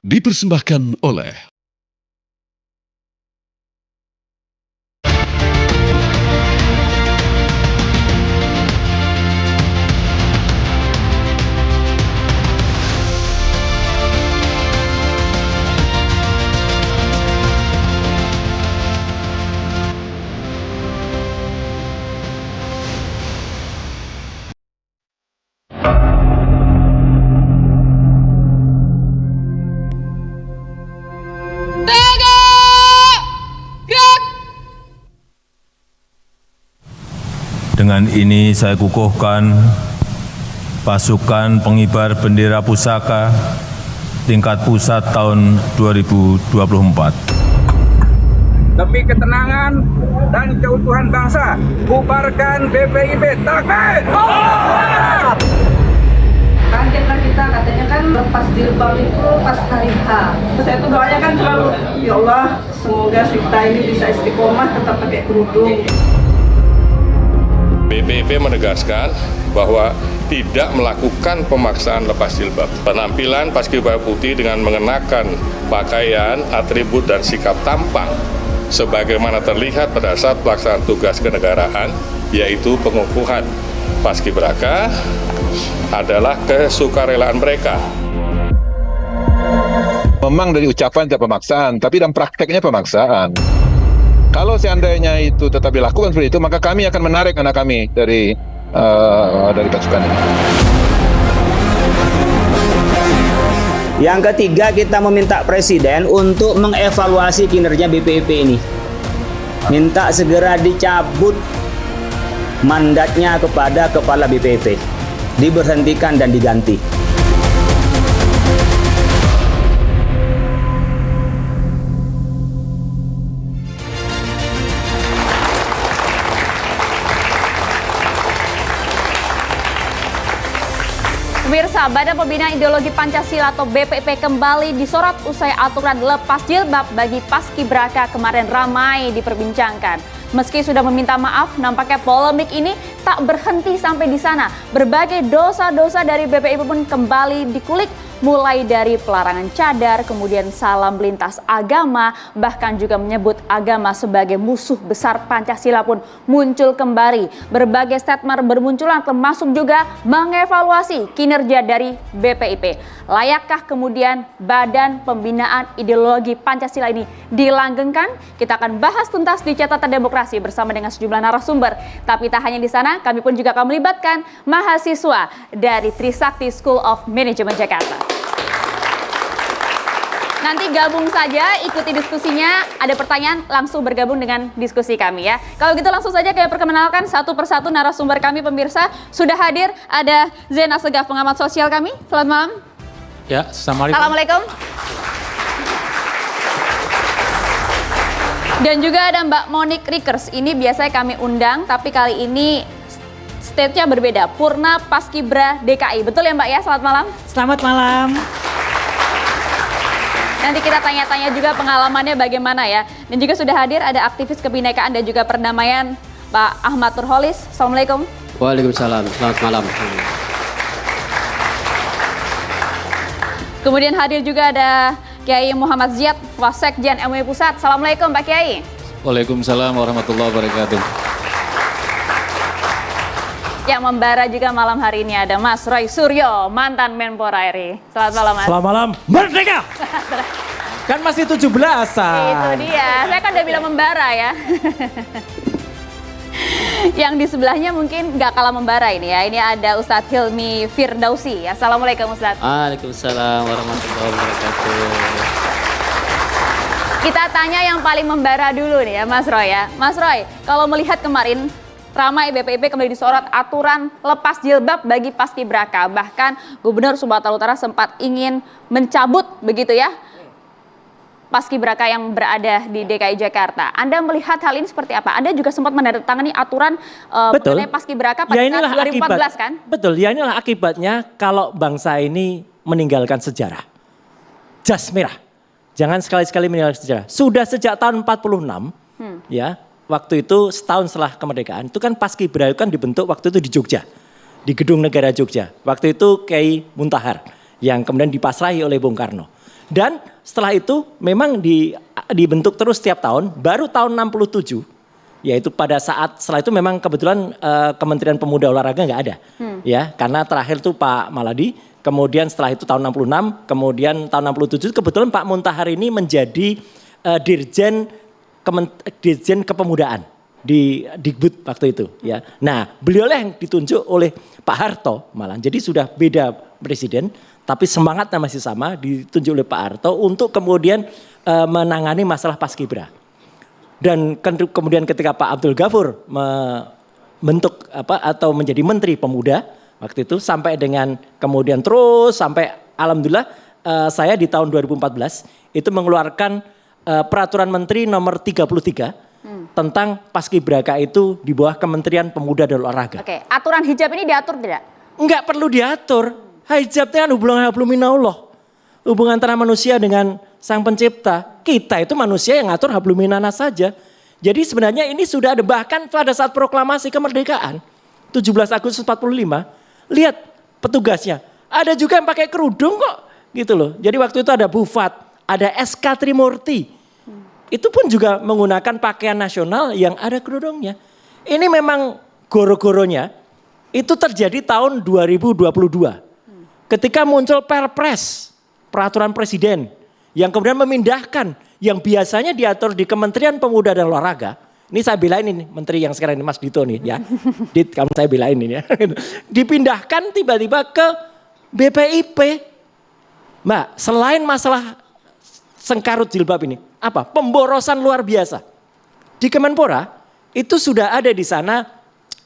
dipersembahkan oleh Dengan ini saya kukuhkan pasukan pengibar bendera pusaka tingkat pusat tahun 2024. Demi ketenangan dan keutuhan bangsa, bubarkan BPIP. Takbir! Kagetlah kita, katanya kan lepas jilbab itu pas hari H. Terus saya tuh doanya kan selalu, ya Allah, semoga kita ini bisa istiqomah tetap pakai kerudung. BPIP menegaskan bahwa tidak melakukan pemaksaan lepas jilbab. Penampilan Paskibraka Putih dengan mengenakan pakaian, atribut, dan sikap tampang sebagaimana terlihat pada saat pelaksanaan tugas kenegaraan, yaitu pengukuhan Paskibraka, adalah kesukarelaan mereka. Memang dari ucapan tidak pemaksaan, tapi dalam prakteknya pemaksaan. Kalau seandainya itu tetap dilakukan seperti itu, maka kami akan menarik anak kami dari pasukan ini. Yang ketiga, kita meminta Presiden untuk mengevaluasi kinerja BPIP ini. Minta segera dicabut mandatnya kepada Kepala BPIP. Diberhentikan dan diganti. Pemirsa, Badan Pembinaan Ideologi Pancasila atau BPIP kembali disorot usai aturan lepas jilbab bagi Paskibraka kemarin ramai diperbincangkan. Meski sudah meminta maaf, nampaknya polemik ini tak berhenti sampai di sana. Berbagai dosa-dosa dari BPIP pun kembali dikulik, mulai dari pelarangan cadar, kemudian salam lintas agama, bahkan juga menyebut agama sebagai musuh besar Pancasila pun muncul kembali. Berbagai statement bermunculan termasuk juga mengevaluasi kinerja dari BPIP. Layakkah kemudian Badan Pembinaan Ideologi Pancasila ini dilanggengkan? Kita akan bahas tuntas di Catatan Demokrasi bersama dengan sejumlah narasumber. Tapi tak hanya di sana, kami pun juga akan melibatkan mahasiswa dari Trisakti School of Management Jakarta. Nanti gabung saja, ikuti diskusinya. Ada pertanyaan, langsung bergabung dengan diskusi kami ya. Kalau gitu langsung saja kami perkenalkan satu persatu narasumber kami pemirsa. Sudah hadir, ada Zain Assegaf, pengamat sosial kami. Selamat malam. Ya, Assalamualaikum. Dan juga ada Mbak Monique Rickers. Ini biasanya kami undang, tapi kali ini stage-nya berbeda. Purna Paskibra DKI. Betul ya Mbak ya? Selamat malam. Selamat malam. Nanti kita tanya-tanya juga pengalamannya bagaimana ya. Dan juga sudah hadir ada aktivis kebinekaan dan juga perdamaian Pak Ahmad Nurholis. Assalamualaikum. Waalaikumsalam. Selamat malam. Kemudian hadir juga ada Kiai Muhammad Ziyad, Wasekjen MUI Pusat. Assalamualaikum Pak Kiai. Waalaikumsalam warahmatullahi wabarakatuh. Yang membara juga malam hari ini ada Mas Roy Suryo, mantan Menpora RI. Selamat malam Mas. Selamat malam. Merdeka! Kan masih 17-an. Itu dia, saya kan udah bilang membara ya. Yang di sebelahnya mungkin nggak kalah membara ini ya. Ini ada Ustadz Hilmi Firdausi. Assalamualaikum Ustadz. Waalaikumsalam warahmatullahi wabarakatuh. Kita tanya yang paling membara dulu nih ya Mas Roy ya. Mas Roy, kalau melihat kemarin ramai BPIP kembali disorot aturan lepas jilbab bagi Paskibraka. Bahkan Gubernur Sumatera Utara sempat ingin mencabut begitu ya Paskibraka yang berada di DKI Jakarta. Anda melihat hal ini seperti apa? Anda juga sempat menandatangani aturan mengenai Paskibraka pada tahun 2014 kan? Betul, ya inilah akibatnya kalau bangsa ini meninggalkan sejarah. Jas merah. Jangan sekali-sekali meninggalkan sejarah. Sudah sejak tahun 46 ya. Waktu itu setahun setelah kemerdekaan, itu kan Paskibra kan dibentuk waktu itu di Jogja, di Gedung Negara Jogja. Waktu itu Kiai Muntahar yang kemudian dipasrahi oleh Bung Karno. Dan setelah itu memang dibentuk terus setiap tahun, baru tahun 67, yaitu pada saat setelah itu memang kebetulan Kementerian Pemuda Olahraga nggak ada, ya, karena terakhir tuh Pak Maladi. Kemudian setelah itu tahun 66, kemudian tahun 67 kebetulan Pak Muntahar ini menjadi Dirjen Kepemudaan di Dikbud waktu itu, ya. Nah, beliau yang ditunjuk oleh Pak Harto malah. Jadi sudah beda presiden, tapi semangatnya masih sama, ditunjuk oleh Pak Harto untuk kemudian menangani masalah Paskibra. Dan kemudian ketika Pak Abdul Ghafur membentuk atau menjadi Menteri Pemuda waktu itu, sampai dengan kemudian terus sampai alhamdulillah saya di tahun 2014 itu mengeluarkan peraturan Menteri nomor 33 tentang Paskibraka itu di bawah Kementerian Pemuda dan Olahraga. Oke, aturan hijab ini diatur tidak? Enggak perlu diatur. Hijab itu kan hubungan hubungan antara manusia dengan Sang Pencipta. Kita itu manusia yang ngatur hablum minanas saja. Jadi sebenarnya ini sudah ada, bahkan pada saat proklamasi kemerdekaan 17 Agustus 45, lihat petugasnya. Ada juga yang pakai kerudung kok gitu loh. Jadi waktu itu ada Bufat, ada SK Trimurti. Itu pun juga menggunakan pakaian nasional yang ada kerudungnya. Ini memang goro-goronya itu terjadi tahun 2022. Ketika muncul Perpres, peraturan presiden yang kemudian memindahkan yang biasanya diatur di Kementerian Pemuda dan Olahraga. Ini saya belain ini menteri yang sekarang ini Mas Dito nih ya. Dit, kamu saya belain ini ya. Dipindahkan tiba-tiba ke BPIP. Mbak, selain masalah sengkarut jilbab ini, apa? Pemborosan luar biasa. Di Kemenpora itu sudah ada di sana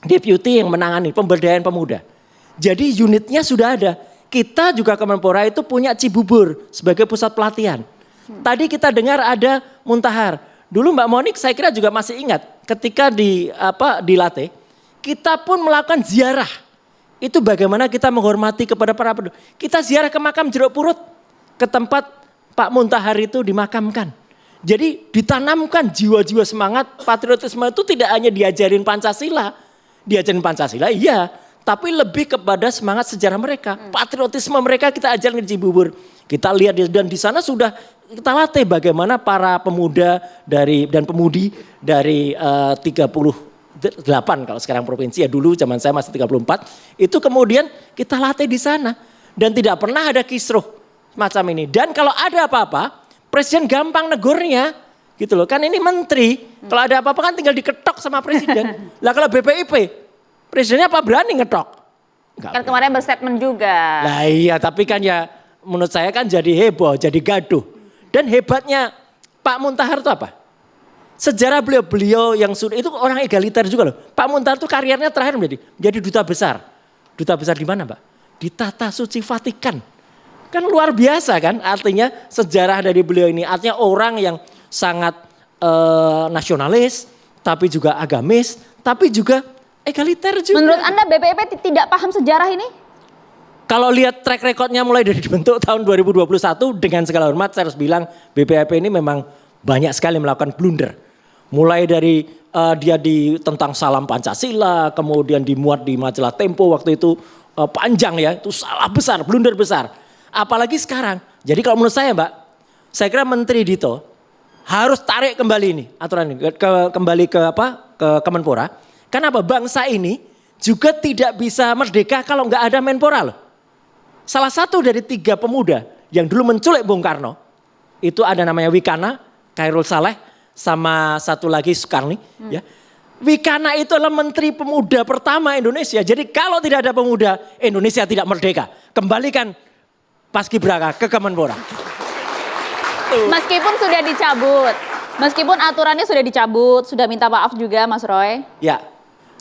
deputi yang menangani pemberdayaan pemuda. Jadi unitnya sudah ada. Kita juga Kemenpora itu punya Cibubur sebagai pusat pelatihan. Tadi kita dengar ada Muntahar. Dulu Mbak Monik saya kira juga masih ingat ketika dilatih, kita pun melakukan ziarah. Itu bagaimana kita menghormati kepada para penduduk. Kita ziarah ke makam Jeruk Purut, ke tempat Pak Muntahar itu dimakamkan. Jadi ditanamkan jiwa-jiwa semangat patriotisme itu tidak hanya diajarin Pancasila. Diajarin Pancasila iya, tapi lebih kepada semangat sejarah mereka. Patriotisme mereka kita ajarin di Cibubur. Kita lihat dan di sana sudah kita latih bagaimana para pemuda dan pemudi dari 38 kalau sekarang provinsi, ya dulu zaman saya masih 34. Itu kemudian kita latih di sana dan tidak pernah ada kisruh macam ini. Dan kalau ada apa-apa, presiden gampang negurnya gitu loh. Kan ini menteri, kalau ada apa-apa kan tinggal diketok sama presiden. Lah kalau BPIP, presidennya apa berani ngetok? Enggak Kan kemarin berstatement juga. Lah iya, tapi kan ya menurut saya kan jadi heboh, jadi gaduh. Dan hebatnya Pak Muntahar itu apa? Sejarah beliau yang sudah itu orang egaliter juga loh. Pak Muntahar itu karirnya terakhir menjadi duta besar. Duta besar di mana, Mbak? Di Tata Suci Vatikan. Kan luar biasa kan? Artinya sejarah dari beliau ini artinya orang yang sangat nasionalis, tapi juga agamis, tapi juga egaliter juga. Menurut Anda BPIP tidak paham sejarah ini? Kalau lihat track recordnya mulai dari dibentuk tahun 2021, dengan segala hormat saya harus bilang BPIP ini memang banyak sekali melakukan blunder. Mulai dari dia tentang salam Pancasila, kemudian dimuat di majalah Tempo waktu itu panjang ya, itu salah besar, blunder besar. Apalagi sekarang. Jadi kalau menurut saya Mbak, saya kira Menteri Dito harus tarik kembali ini aturan ini, kembali ke Kemenpora. Kenapa? Bangsa ini juga tidak bisa merdeka kalau nggak ada Menpora loh. Salah satu dari 3 pemuda yang dulu menculik Bung Karno, itu ada namanya Wikana, Khairul Saleh, sama satu lagi Soekarni. Ya. Wikana itu adalah Menteri Pemuda pertama Indonesia. Jadi kalau tidak ada pemuda, Indonesia tidak merdeka. Kembalikan Paskibraka ke Kemenpora. Meskipun sudah dicabut, meskipun aturannya sudah dicabut, sudah minta maaf juga Mas Roy. Ya,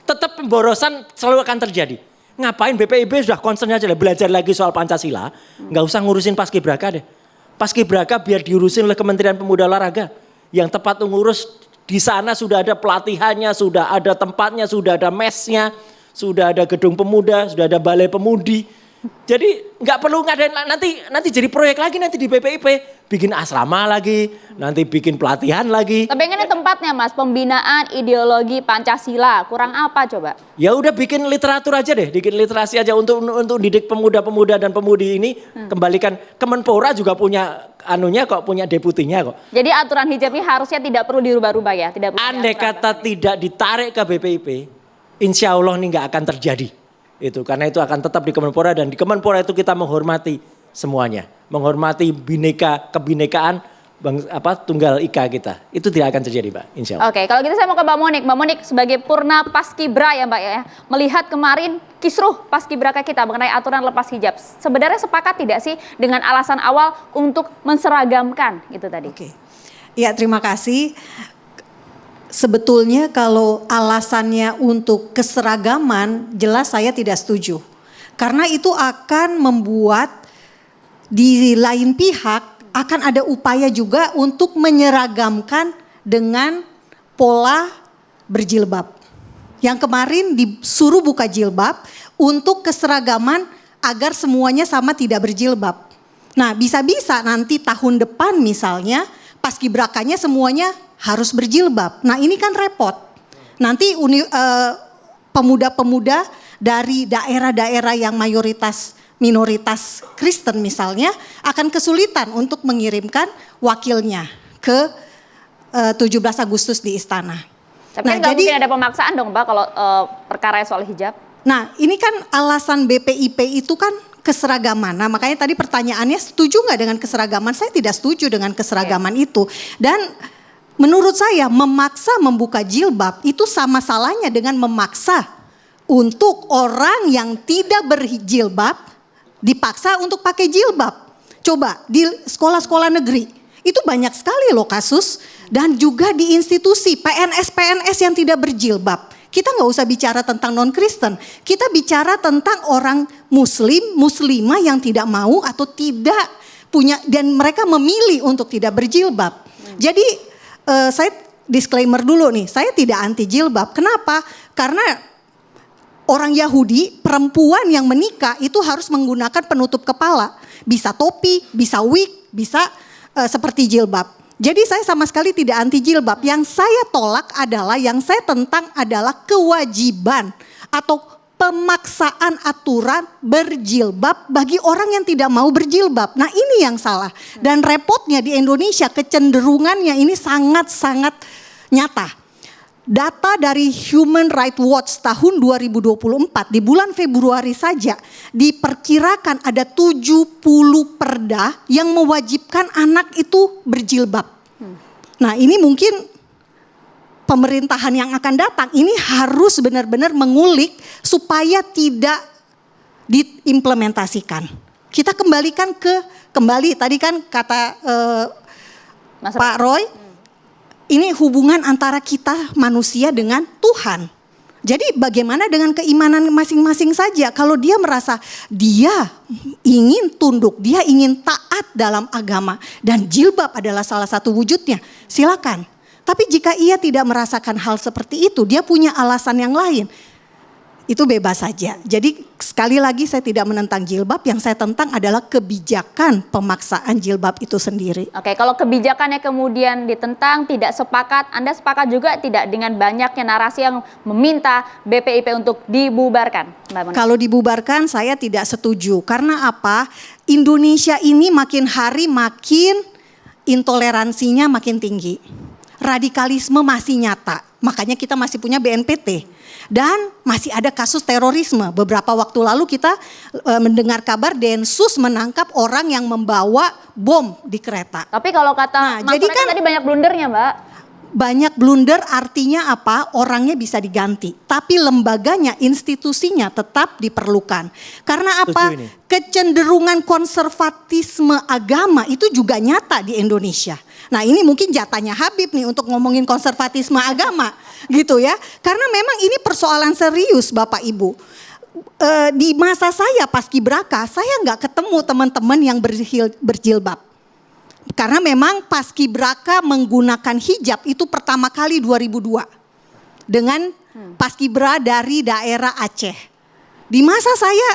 tetap pemborosan selalu akan terjadi. Ngapain BPIP sudah concern aja belajar lagi soal Pancasila, nggak usah ngurusin Paskibraka deh. Paskibraka biar diurusin oleh Kementerian Pemuda Olahraga. Yang tepat mengurus di sana sudah ada pelatihannya, sudah ada tempatnya, sudah ada mesnya, sudah ada gedung pemuda, sudah ada balai pemudi. Jadi nggak perlu ngadain nanti jadi proyek lagi nanti di BPIP, bikin asrama lagi, nanti bikin pelatihan lagi. Tapi ini tempatnya Mas, pembinaan ideologi Pancasila, kurang apa coba? Ya udah bikin literatur aja deh, bikin literasi aja untuk didik pemuda-pemuda dan pemudi ini. Kembalikan Kemenpora juga punya anunya kok, punya deputinya kok. Jadi aturan hijab ini harusnya tidak perlu dirubah-rubah ya, tidak perlu. Andai kata tidak ditarik ke BPIP, insya Allah ini nggak akan terjadi. Itu karena itu akan tetap di Kemenpora, dan di Kemenpora itu kita menghormati semuanya, menghormati kebinekaan tunggal ika kita. Itu tidak akan terjadi, Mbak, insya Allah. Oke, kalau gitu saya mau ke Mbak Monik. Mbak Monik sebagai Purna Paskibra ya Mbak ya, melihat kemarin kisruh Paskibraka kita mengenai aturan lepas hijab, sebenarnya sepakat tidak sih dengan alasan awal untuk menseragamkan itu tadi? Oke, ya terima kasih. Sebetulnya kalau alasannya untuk keseragaman, jelas saya tidak setuju. Karena itu akan membuat di lain pihak akan ada upaya juga untuk menyeragamkan dengan pola berjilbab. Yang kemarin disuruh buka jilbab untuk keseragaman agar semuanya sama tidak berjilbab. Nah, bisa-bisa nanti tahun depan misalnya paskibrakanya semuanya harus berjilbab. Nah, ini kan repot. Nanti pemuda-pemuda dari daerah-daerah yang minoritas Kristen misalnya akan kesulitan untuk mengirimkan wakilnya ke 17 Agustus di istana. Tapi kan nggak mungkin ada pemaksaan dong Mbak kalau perkara soal hijab. Nah, ini kan alasan BPIP itu kan keseragaman. Nah, makanya tadi pertanyaannya setuju nggak dengan keseragaman? Saya tidak setuju dengan keseragaman itu. Dan menurut saya memaksa membuka jilbab itu sama salahnya dengan memaksa untuk orang yang tidak berjilbab dipaksa untuk pakai jilbab. Coba di sekolah-sekolah negeri itu banyak sekali loh kasus, dan juga di institusi PNS yang tidak berjilbab. Kita nggak usah bicara tentang non-Kristen, kita bicara tentang orang muslimah yang tidak mau atau tidak punya, dan mereka memilih untuk tidak berjilbab. Jadi saya disclaimer dulu nih, saya tidak anti jilbab. Kenapa? Karena orang Yahudi, perempuan yang menikah itu harus menggunakan penutup kepala. Bisa topi, bisa wig, bisa seperti jilbab. Jadi saya sama sekali tidak anti jilbab. Yang saya tolak adalah, yang saya tentang adalah kewajiban atau pemaksaan aturan berjilbab bagi orang yang tidak mau berjilbab. Nah, ini yang salah. Dan repotnya di Indonesia kecenderungannya ini sangat-sangat nyata. Data dari Human Rights Watch tahun 2024 di bulan Februari saja diperkirakan ada 70 perda yang mewajibkan anak itu berjilbab. Nah, ini mungkin pemerintahan yang akan datang ini harus benar-benar mengulik supaya tidak diimplementasikan. Kita kembalikan kembali tadi kan kata Pak Roy, ini hubungan antara kita manusia dengan Tuhan. Jadi bagaimana dengan keimanan masing-masing saja, kalau dia merasa dia ingin tunduk, dia ingin taat dalam agama dan jilbab adalah salah satu wujudnya, silakan. Tapi jika ia tidak merasakan hal seperti itu, dia punya alasan yang lain, itu bebas saja. Jadi sekali lagi saya tidak menentang jilbab, yang saya tentang adalah kebijakan pemaksaan jilbab itu sendiri. Oke, kalau kebijakannya kemudian ditentang, tidak sepakat, Anda sepakat juga tidak dengan banyaknya narasi yang meminta BPIP untuk dibubarkan? Mbak Monik? Kalau dibubarkan saya tidak setuju, karena apa? Indonesia ini makin hari makin intoleransinya makin tinggi. Radikalisme masih nyata, makanya kita masih punya BNPT. Dan masih ada kasus terorisme. Beberapa waktu lalu kita mendengar kabar Densus menangkap orang yang membawa bom di kereta. Tapi kalau kata Mas Sonek tadi banyak blundernya Mbak. Banyak blunder artinya apa? Orangnya bisa diganti. Tapi lembaganya, institusinya tetap diperlukan. Karena apa? Kecenderungan konservatisme agama itu juga nyata di Indonesia. Nah, ini mungkin jatahnya Habib nih untuk ngomongin konservatisme agama gitu ya. Karena memang ini persoalan serius Bapak Ibu. Di masa saya paskibraka, saya nggak ketemu teman-teman yang berjilbab. Karena memang paskibraka menggunakan hijab itu pertama kali 2002. Dengan paskibra dari daerah Aceh. Di masa saya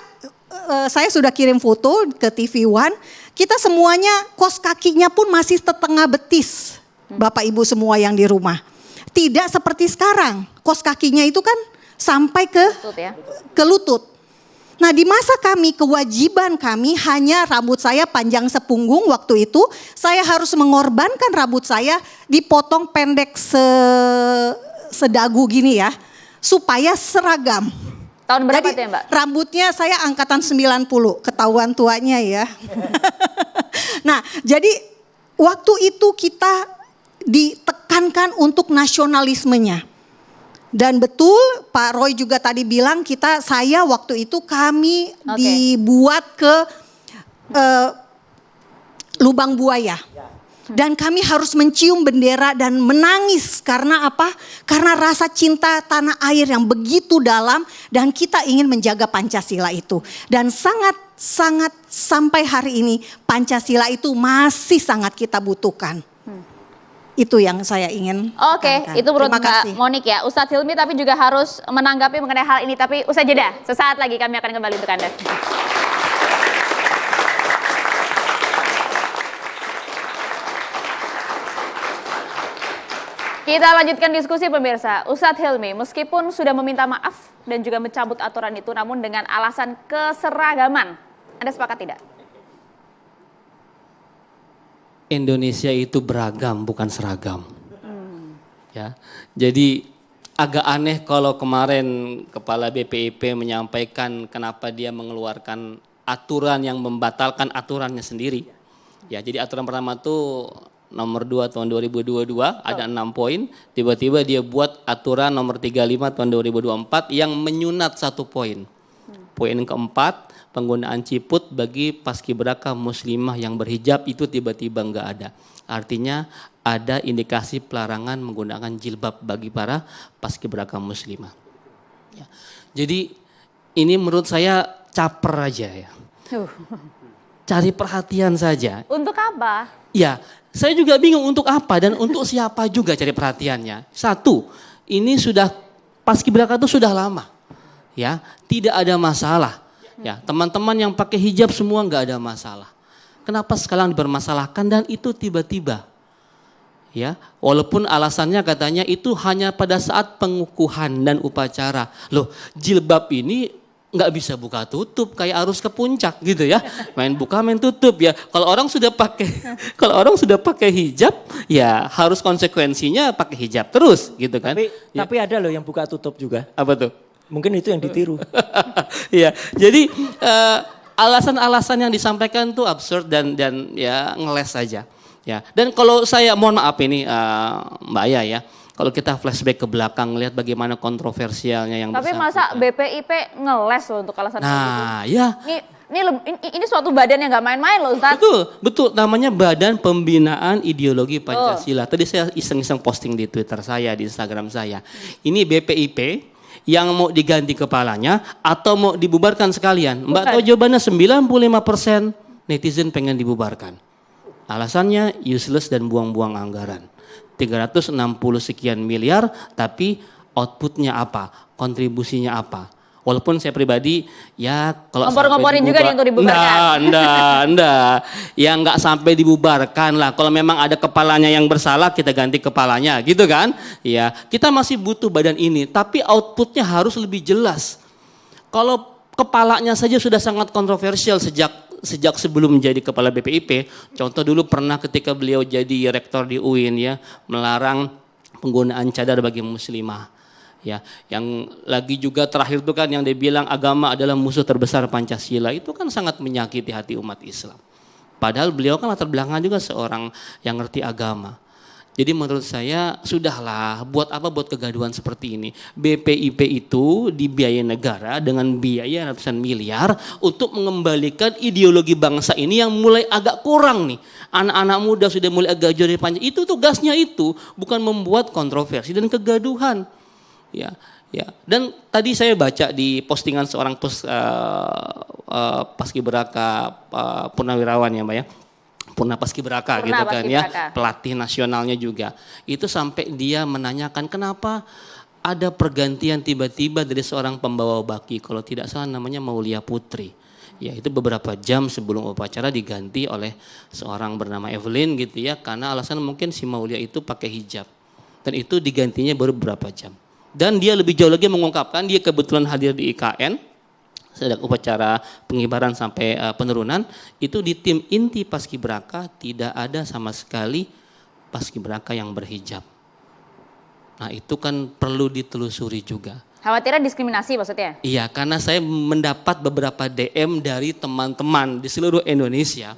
saya sudah kirim foto ke TV One. Kita semuanya kos kakinya pun masih setengah betis. Bapak Ibu semua yang di rumah. Tidak seperti sekarang. Kos kakinya itu kan sampai ke lutut. Nah di masa kami, kewajiban kami hanya rambut saya panjang sepunggung waktu itu. Saya harus mengorbankan rambut saya dipotong pendek sedagu gini ya. Supaya seragam. Tahun berapa Jadi, itu ya Mbak? Rambutnya saya angkatan 90, ketahuan tuanya ya. Nah jadi waktu itu kita ditekankan untuk nasionalismenya. Dan betul Pak Roy juga tadi bilang saya waktu itu kami dibuat ke lubang buaya. Dan kami harus mencium bendera dan menangis karena apa? Karena rasa cinta tanah air yang begitu dalam dan kita ingin menjaga Pancasila itu. Dan sangat sampai hari ini Pancasila itu masih sangat kita butuhkan. Itu yang saya ingin. Oke, itu menurut Mbak Monik ya. Ustadz Hilmi tapi juga harus menanggapi mengenai hal ini. Tapi usai jeda, sesaat lagi kami akan kembali untuk Anda. Kita lanjutkan diskusi pemirsa. Ustadz Hilmi meskipun sudah meminta maaf dan juga mencabut aturan itu namun dengan alasan keseragaman. Anda sepakat tidak? Indonesia itu beragam bukan seragam. Ya. Jadi agak aneh kalau kemarin Kepala BPIP menyampaikan kenapa dia mengeluarkan aturan yang membatalkan aturannya sendiri. Ya, jadi aturan pertama itu nomor 2 tahun 2022 ada 6 poin, tiba-tiba dia buat aturan nomor 35 tahun 2024 yang menyunat 1 poin. Poin keempat, penggunaan ciput bagi paskibraka muslimah yang berhijab itu tiba-tiba enggak ada. Artinya ada indikasi pelarangan menggunakan jilbab bagi para paskibraka muslimah. Ya. Jadi ini menurut saya caper aja ya. Cari perhatian saja. Untuk apa? Ya, saya juga bingung untuk apa dan untuk siapa juga cari perhatiannya. Satu, ini sudah paskibraka itu sudah lama. Ya, tidak ada masalah. Ya, teman-teman yang pakai hijab semua nggak ada masalah. Kenapa sekarang dipermasalahkan dan itu tiba-tiba? Ya, walaupun alasannya katanya itu hanya pada saat pengukuhan dan upacara. Loh, jilbab ini nggak bisa buka tutup kayak arus ke puncak gitu ya. Main buka main tutup ya. Kalau orang sudah pakai hijab ya harus konsekuensinya pakai hijab terus gitu kan. Tapi ada loh yang buka tutup juga. Apa tuh? Mungkin itu yang ditiru. Ya, jadi alasan-alasan yang disampaikan tuh absurd dan ya ngeles saja. Ya, dan kalau saya mohon maaf ini Mbak Aya ya, kalau kita flashback ke belakang lihat bagaimana kontroversialnya yang Tapi masa BPIP ngeles loh untuk alasan itu? Nah, ya. Ini suatu badan yang nggak main-main loh Ustaz. Betul. Namanya Badan Pembinaan Ideologi Pancasila. Tadi saya iseng-iseng posting di Twitter saya, di Instagram saya. Ini BPIP yang mau diganti kepalanya atau mau dibubarkan sekalian. Mbak tahu jawabannya 95% netizen pengen dibubarkan. Alasannya useless dan buang-buang anggaran. 360 sekian miliar tapi outputnya apa? Kontribusinya apa? Walaupun saya pribadi ya kalau ngompor-ngomporin juga nih untuk dibubarkan. Enggak. Ya enggak sampai dibubarkan lah. Kalau memang ada kepalanya yang bersalah kita ganti kepalanya gitu kan. Ya, kita masih butuh badan ini tapi outputnya harus lebih jelas. Kalau kepalanya saja sudah sangat kontroversial sejak sebelum menjadi kepala BPIP. Contoh dulu pernah ketika beliau jadi rektor di UIN ya, melarang penggunaan cadar bagi muslimah. Ya, yang lagi juga terakhir itu kan yang dia bilang agama adalah musuh terbesar Pancasila, itu kan sangat menyakiti hati umat Islam. Padahal beliau kan latar belakang juga seorang yang ngerti agama. Jadi menurut saya sudahlah, buat apa buat kegaduhan seperti ini. BPIP itu dibiayai negara dengan biaya ratusan miliar untuk mengembalikan ideologi bangsa ini yang mulai agak kurang nih. Anak-anak muda sudah mulai agak jauh dari Pancasila. Itu tugasnya itu, bukan membuat kontroversi dan kegaduhan. Ya. Dan tadi saya baca di postingan seorang paskibraka purnawirawan ya Mbak ya. Purna Paskibraka gitu kan ya, pelatih nasionalnya juga. Itu sampai dia menanyakan kenapa ada pergantian tiba-tiba dari seorang pembawa baki, kalau tidak salah namanya Maulia Putri. Ya itu beberapa jam sebelum upacara diganti oleh seorang bernama Evelyn gitu ya, karena alasan mungkin si Maulia itu pakai hijab. Dan itu digantinya baru beberapa jam. Dan dia lebih jauh lagi mengungkapkan, dia kebetulan hadir di IKN, sedang upacara pengibaran sampai penurunan, itu di tim inti Paskibraka tidak ada sama sekali Paskibraka yang berhijab. Nah itu kan perlu ditelusuri juga. Khawatirnya diskriminasi maksudnya? Iya, karena saya mendapat beberapa DM dari teman-teman di seluruh Indonesia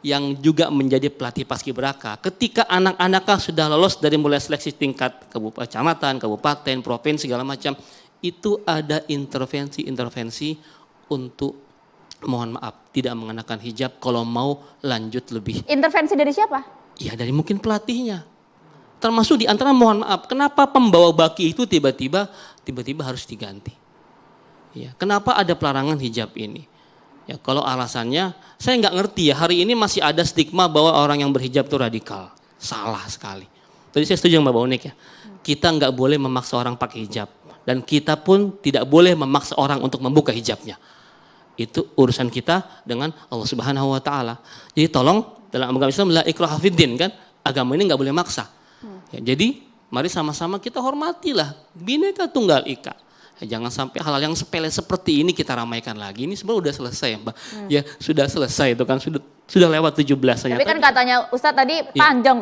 yang juga menjadi pelatih Paskibraka. Ketika anak-anaknya sudah lolos dari mulai seleksi tingkat kecamatan, kabupaten, provinsi segala macam, itu ada intervensi untuk mohon maaf tidak mengenakan hijab kalau mau lanjut lebih. Intervensi dari siapa? Ya dari mungkin pelatihnya. Termasuk di antara mohon maaf, kenapa pembawa baki itu tiba-tiba harus diganti? Ya, kenapa ada pelarangan hijab ini? Ya, kalau alasannya saya nggak ngerti ya, hari ini masih ada stigma bahwa orang yang berhijab itu radikal. Salah sekali. Tadi saya setuju sama Mbak Unik ya. Kita nggak boleh memaksa orang pakai hijab. Dan kita pun tidak boleh memaksa orang untuk membuka hijabnya. Itu urusan kita dengan Allah Subhanahu wa Ta'ala. Jadi tolong dalam agama Islam la ikraha fiddin kan, agama ini nggak boleh maksa. Ya, jadi mari sama-sama kita hormatilah Bhinneka Tunggal Ika. Ya, jangan sampai hal-hal yang sepele seperti ini kita ramaikan lagi. Ini sebenarnya udah selesai ya Mbak. Ya sudah selesai itu kan, sudah lewat 17-nya. Tapi kan katanya Ustadz tadi panjang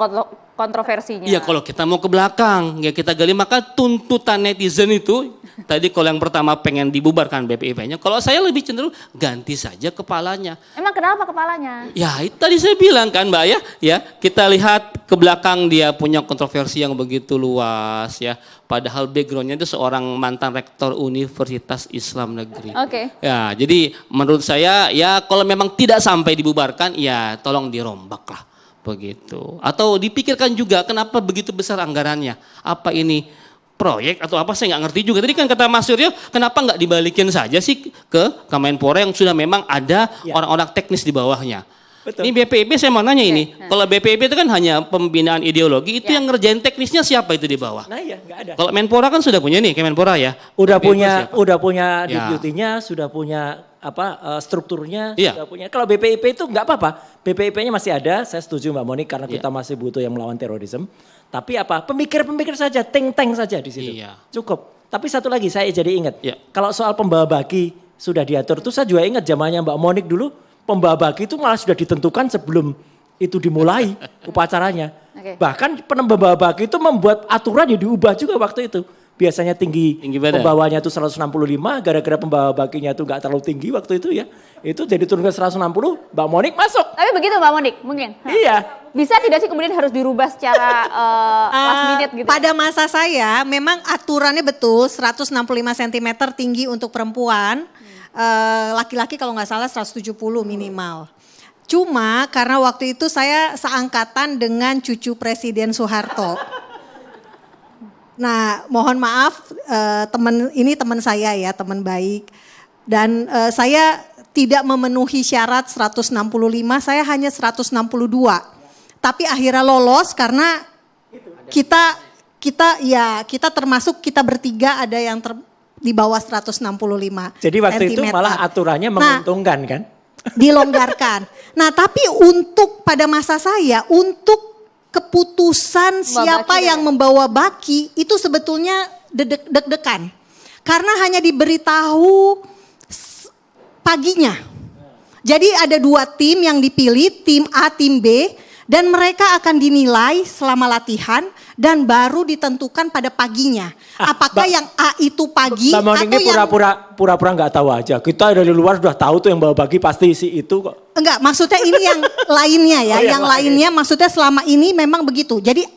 kontroversinya. Iya, kalau kita mau ke belakang ya kita gali, maka tuntutan netizen itu tadi kalau yang pertama pengen dibubarkan BPIP-nya, kalau saya lebih cenderung ganti saja kepalanya. Emang kenapa kepalanya? Ya itu tadi saya bilang kan Mbak ya kita lihat ke belakang dia punya kontroversi yang begitu luas ya. Padahal backgroundnya itu seorang mantan rektor Universitas Islam Negeri. Oke. Ya, jadi menurut saya ya kalau memang tidak sampai dibubarkan ya tolong dirombak lah begitu. Atau dipikirkan juga kenapa begitu besar anggarannya. Apa ini proyek atau apa saya nggak ngerti juga. Tadi kan kata Mas Suryo kenapa nggak dibalikin saja sih ke Kemenpora yang sudah memang ada orang-orang teknis di bawahnya. Betul. Ini BPIP saya mau nanya ini, kalau BPIP itu kan hanya pembinaan ideologi, itu yang ngerjain teknisnya siapa itu di bawah? Nah iya, nggak ada. Kalau Menpora kan sudah punya nih, Kemenpora ya. Udah BPIP punya deputinya, sudah punya strukturnya, Iya. sudah punya. Kalau BPIP itu nggak apa-apa, BPIP-nya masih ada. Saya setuju Mbak Monik karena kita masih butuh yang melawan terorisme. Tapi pemikir-pemikir saja, think-tank saja di situ. Iya. Cukup. Tapi satu lagi saya jadi ingat, Iya. kalau soal pembawa baki sudah diatur, itu saya juga ingat zamannya Mbak Monik dulu. Pembawa baki itu malah sudah ditentukan sebelum itu dimulai upacaranya. Okay. Bahkan pembawa baki itu membuat aturan yang diubah juga waktu itu. Biasanya tinggi badan. pembawanya itu 165, gara-gara pembawa bakinya itu nggak terlalu tinggi waktu itu ya. Itu jadi turun ke 160, Mbak Monik masuk. Tapi begitu Mbak Monik mungkin? Iya. Bisa tidak sih kemudian harus dirubah secara last minute gitu? Pada masa saya memang aturannya betul 165 cm tinggi untuk perempuan. Laki-laki kalau nggak salah 170 minimal. Cuma karena waktu itu saya seangkatan dengan cucu Presiden Soeharto. Nah, mohon maaf ini teman saya ya, teman baik. Dan saya tidak memenuhi syarat 165, saya hanya 162. Tapi akhirnya lolos karena kita termasuk kita bertiga ada yang di bawah 165. Jadi waktu itu malah aturannya menguntungkan kan? Dilonggarkan. Nah tapi untuk pada masa saya, untuk keputusan siapa yang membawa baki itu sebetulnya deg-degan. Karena hanya diberitahu paginya. Jadi ada 2 tim yang dipilih, tim A, tim B. Dan mereka akan dinilai selama latihan dan baru ditentukan pada paginya. Apakah yang A itu pagi atau yang... ini pura-pura nggak tahu aja. Kita dari luar sudah tahu tuh yang bawa baki pasti si itu kok. Enggak, maksudnya ini yang lainnya ya. Yang lainnya maksudnya selama ini memang begitu. Jadi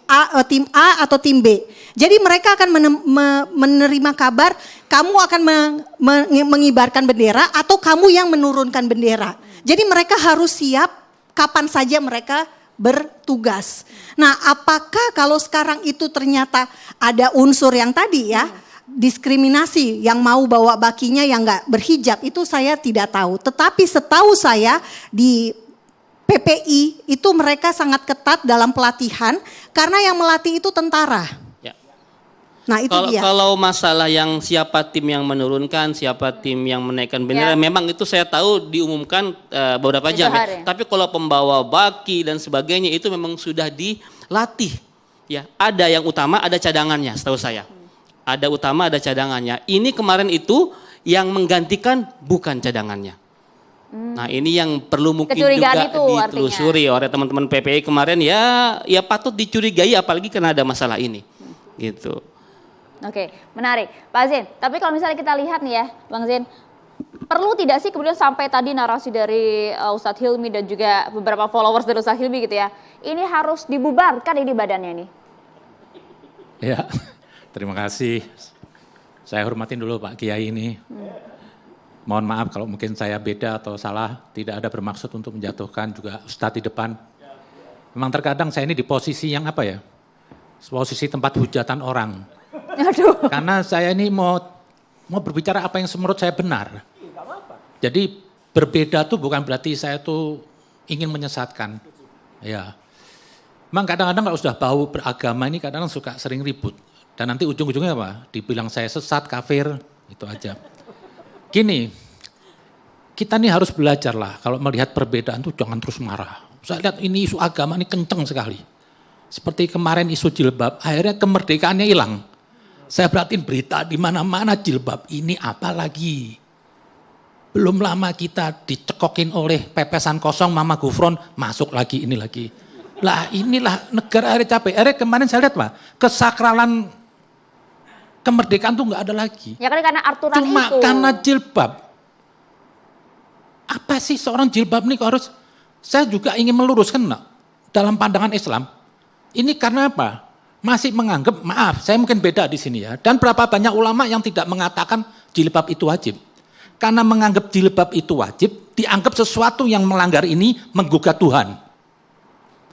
tim A atau tim B. Jadi mereka akan menerima kabar kamu akan mengibarkan bendera atau kamu yang menurunkan bendera. Jadi mereka harus siap kapan saja mereka bertugas. Nah, apakah kalau sekarang itu ternyata ada unsur yang tadi ya, diskriminasi yang mau bawa bakinya yang nggak berhijab, itu saya tidak tahu. Tetapi setahu saya di PPI itu mereka sangat ketat dalam pelatihan karena yang melatih itu tentara. Ya. Nah itu dia. Kalau masalah yang siapa tim yang menurunkan, siapa tim yang menaikkan bendera, memang itu saya tahu diumumkan beberapa jam. Ya. Tapi kalau pembawa baki dan sebagainya itu memang sudah dilatih. Ya, ada yang utama, ada cadangannya, setahu saya. Ada utama, ada cadangannya. Ini kemarin itu yang menggantikan bukan cadangannya. Nah ini yang perlu mungkin juga ditelusuri oleh teman-teman PPI kemarin, ya patut dicurigai apalagi karena ada masalah ini. Gitu. Oke, menarik. Pak Zain, tapi kalau misalnya kita lihat nih ya, Bang Zain, perlu tidak sih kemudian sampai tadi narasi dari Ustadz Hilmi dan juga beberapa followers dari Ustadz Hilmi gitu ya, ini harus dibubarkan ini badannya nih? Ya, terima kasih. Saya hormatin dulu Pak Kiai ini. Mohon maaf kalau mungkin saya beda atau salah, tidak ada bermaksud untuk menjatuhkan juga Ustadz di depan. Memang terkadang saya ini di posisi yang apa ya, posisi tempat hujatan orang. Aduh. Karena saya ini mau berbicara apa yang menurut saya benar. Jadi berbeda tuh bukan berarti saya tuh ingin menyesatkan. Ya. Memang kadang-kadang kalau sudah bau beragama ini kadang-kadang suka sering ribut. Dan nanti ujung-ujungnya apa? Dibilang saya sesat, kafir, itu aja. Gini, kita nih harus belajar lah. Kalau melihat perbedaan tuh jangan terus marah. Saya lihat ini isu agama ini kenceng sekali. Seperti kemarin isu jilbab, akhirnya kemerdekaannya hilang. Saya perhatiin berita di mana-mana jilbab ini apa lagi. Belum lama kita dicekokin oleh pepesan kosong Mama Gufron, masuk lagi ini lagi. Lah inilah negara akhirnya capek. Akhirnya kemarin saya lihat Pak, kesakralan kemerdekaan tuh nggak ada lagi. Ya kan karena aturan cuma itu. Karena jilbab. Apa sih seorang jilbab nih kok harus, saya juga ingin meluruskan dalam pandangan Islam. Ini karena apa? Masih menganggap, maaf saya mungkin beda di sini ya. Dan berapa banyak ulama yang tidak mengatakan jilbab itu wajib. Karena menganggap jilbab itu wajib, dianggap sesuatu yang melanggar ini menggugat Tuhan.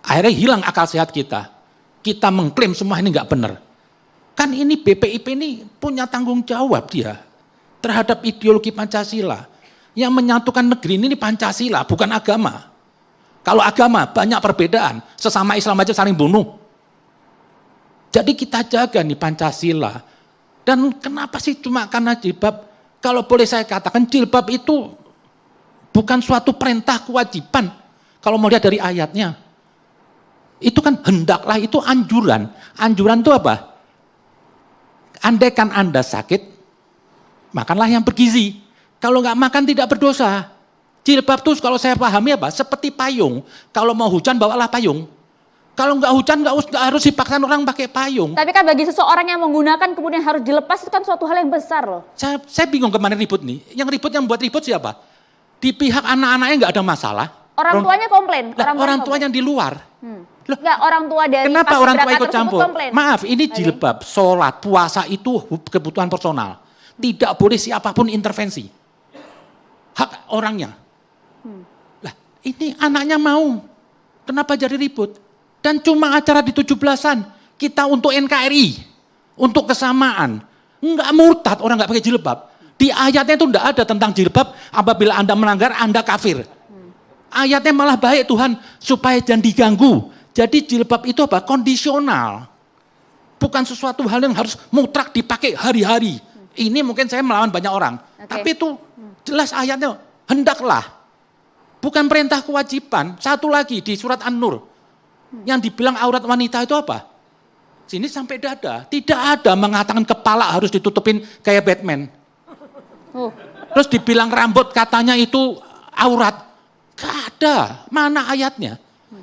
Akhirnya hilang akal sehat kita. Kita mengklaim semua ini nggak benar. Kan ini BPIP ini punya tanggung jawab dia terhadap ideologi Pancasila. Yang menyatukan negeri ini Pancasila, bukan agama. Kalau agama banyak perbedaan, sesama Islam aja saling bunuh. Jadi kita jaga nih Pancasila. Dan kenapa sih cuma karena jilbab? Kalau boleh saya katakan jilbab itu bukan suatu perintah kewajiban. Kalau mau lihat dari ayatnya. Itu kan hendaklah, itu anjuran. Anjuran itu apa? Andaikan Anda sakit, makanlah yang bergizi. Kalau nggak makan tidak berdosa. Jilbab itu kalau saya pahami apa? Seperti payung. Kalau mau hujan bawalah payung. Kalau nggak hujan nggak harus dipaksa orang pakai payung. Tapi kan bagi seseorang yang menggunakan kemudian harus dilepas itu kan suatu hal yang besar loh. Saya bingung kemarin ribut nih. Yang buat ribut siapa? Di pihak anak-anaknya nggak ada masalah. Orang tuanya komplain. Orang tua yang di luar. Enggak, orang tua dari kenapa orang tua ikut campur? Komplain. Maaf, ini jilbab, sholat, puasa itu kebutuhan personal. Tidak boleh siapapun intervensi. Hak orangnya. Lah, ini anaknya mau. Kenapa jadi ribut? Dan cuma acara di 17-an. Kita untuk NKRI. Untuk kesamaan. Enggak murtad orang enggak pakai jilbab. Di ayatnya itu enggak ada tentang jilbab. Apabila Anda melanggar, Anda kafir. Ayatnya malah baik Tuhan. Supaya jangan diganggu. Jadi jilbab itu apa? Kondisional. Bukan sesuatu hal yang harus mutlak dipakai hari-hari. Ini mungkin saya melawan banyak orang. Tapi itu jelas ayatnya. Hendaklah. Bukan perintah kewajiban. Satu lagi di surat An-Nur. Yang dibilang aurat wanita itu apa? Sini sampai dada. Tidak ada mengatakan kepala harus ditutupin kayak Batman. Terus dibilang rambut katanya itu aurat. Gak ada. Mana ayatnya?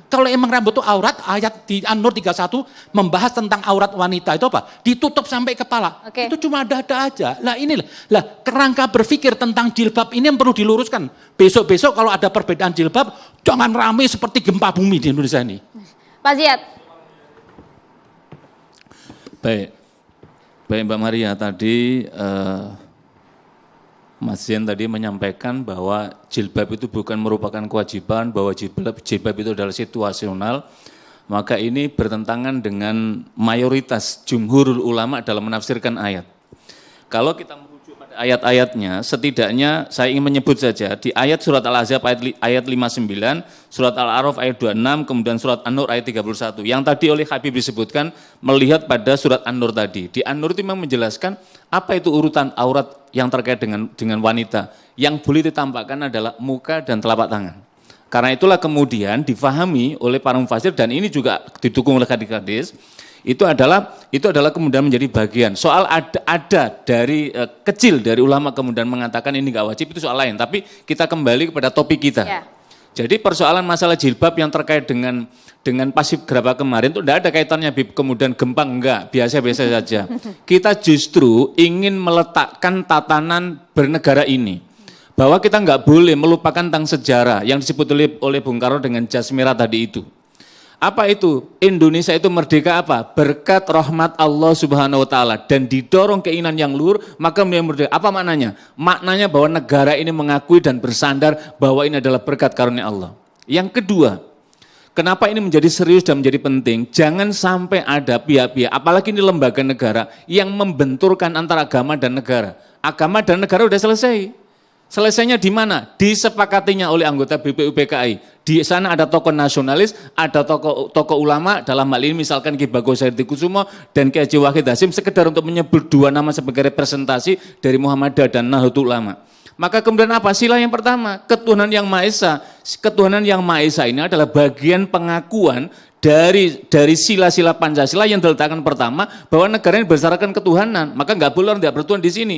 Kalau emang rambut itu aurat, ayat di An-Nur 31 membahas tentang aurat wanita itu apa? Ditutup sampai kepala. Itu cuma dada aja. Lah inilah. Lah kerangka berpikir tentang jilbab ini yang perlu diluruskan. Besok-besok kalau ada perbedaan jilbab, jangan rame seperti gempa bumi di Indonesia ini. Pak Ziyad. Baik Mbak Maria, tadi Mas Zain tadi menyampaikan bahwa jilbab itu bukan merupakan kewajiban, bahwa jilbab itu adalah situasional, maka ini bertentangan dengan mayoritas jumhurul ulama dalam menafsirkan ayat. Kalau kita merujuk Ayat-ayatnya, setidaknya saya ingin menyebut saja di ayat surat Al-Ahzab ayat 59, surat Al-A'raf ayat 26, kemudian surat An-Nur ayat 31. Yang tadi oleh Habib disebutkan melihat pada surat An-Nur tadi. Di An-Nur itu memang menjelaskan apa itu urutan aurat yang terkait dengan wanita. Yang boleh ditampakkan adalah muka dan telapak tangan. Karena itulah kemudian difahami oleh para mufasir dan ini juga didukung oleh hadis-hadis. Itu adalah kemudian menjadi bagian. Soal ada dari kecil dari ulama kemudian mengatakan ini nggak wajib itu soal lain. Tapi kita kembali kepada topik kita. Ya. Jadi persoalan masalah jilbab yang terkait dengan pasif geraba kemarin itu tidak ada kaitannya kemudian gempang enggak, biasa-biasa saja. Kita justru ingin meletakkan tatanan bernegara ini. Bahwa kita nggak boleh melupakan tentang sejarah yang disebut oleh Bung Karno dengan jas merah tadi itu. Apa itu? Indonesia itu merdeka apa? Berkat rahmat Allah Subhanahu wa taala dan didorong keinginan yang luhur, maka menjadi merdeka. Apa maknanya? Maknanya bahwa negara ini mengakui dan bersandar bahwa ini adalah berkat karunia Allah. Yang kedua, kenapa ini menjadi serius dan menjadi penting? Jangan sampai ada pihak-pihak, apalagi ini lembaga negara yang membenturkan antara agama dan negara. Agama dan negara udah selesai. Selesainya di mana? Disepakatinya oleh anggota BPUPKI. Di sana ada tokoh nasionalis, ada tokoh ulama, dalam hal ini misalkan Ki Bagong Saidikusumo dan Ki Haji Wahid Hasyim sekedar untuk menyebut dua nama sebagai representasi dari Muhammadiyah dan Nahdlatul Ulama. Maka kemudian apa? Sila yang pertama, ketuhanan yang Maha Esa. Ketuhanan yang Maha Esa ini adalah bagian pengakuan dari sila-sila Pancasila yang diletakkan pertama bahwa negara ini berdasarkan ketuhanan. Maka nggak boleh orang tidak bertuhan di sini.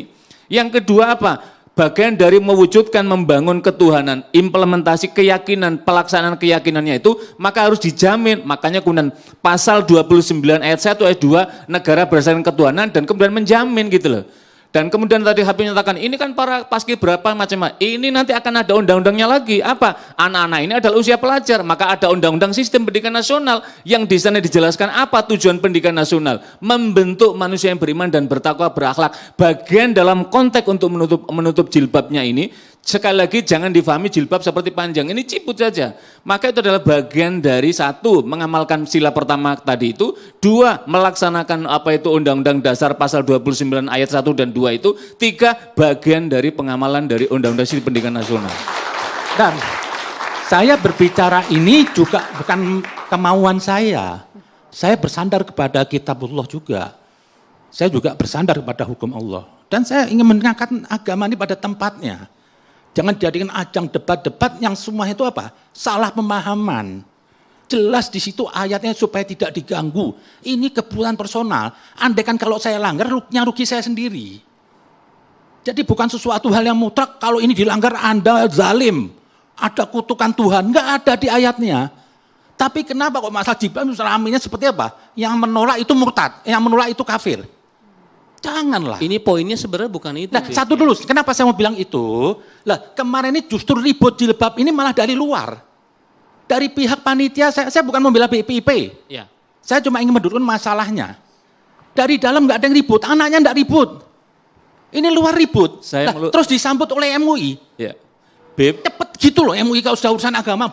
Yang kedua apa? Bagian dari mewujudkan membangun ketuhanan, implementasi keyakinan, pelaksanaan keyakinannya itu, maka harus dijamin. Makanya kemudian pasal 29 ayat 1 ayat 2, negara berdasarkan ketuhanan dan kemudian menjamin gitu loh. Dan kemudian tadi Habib menyatakan, ini kan para paskibraka macam-macam, ini nanti akan ada undang-undangnya lagi. Apa? Anak-anak ini adalah usia pelajar, maka ada undang-undang sistem pendidikan nasional yang di sana dijelaskan apa tujuan pendidikan nasional. Membentuk manusia yang beriman dan bertakwa berakhlak. Bagian dalam konteks untuk menutup jilbabnya ini, sekali lagi jangan difahami jilbab seperti panjang, ini ciput saja. Maka itu adalah bagian dari satu, mengamalkan sila pertama tadi itu. Dua, melaksanakan apa itu Undang-Undang Dasar pasal 29 ayat 1 dan 2 itu. Tiga, bagian dari pengamalan dari Undang-Undang Sistem Pendidikan Nasional. Dan saya berbicara ini juga bukan kemauan saya. Saya bersandar kepada kitabullah juga. Saya juga bersandar kepada hukum Allah. Dan saya ingin mengangkat agama ini pada tempatnya. Jangan dijadikan ajang debat-debat yang semua itu apa? Salah pemahaman. Jelas di situ ayatnya supaya tidak diganggu. Ini kebutuhan personal. Andaikan kalau saya langgar, rugi saya sendiri. Jadi bukan sesuatu hal yang mutlak, kalau ini dilanggar Anda zalim. Ada kutukan Tuhan, enggak ada di ayatnya. Tapi kenapa kok masalah jilbab ramainya seperti apa? Yang menolak itu murtad, yang menolak itu kafir. Janganlah. Ini poinnya sebenarnya bukan itu. Nah, satu dulu, kenapa saya mau bilang itu? Lah, kemarin ini justru ribut jilbab ini malah dari luar. Dari pihak panitia, saya bukan membela BPIP. Ya. Saya cuma ingin mendudukkan masalahnya. Dari dalam nggak ada yang ribut, anaknya nggak ribut. Ini luar ribut. Terus disambut oleh MUI. Ya. Cepet gitu loh MUI kalau sudah urusan agama.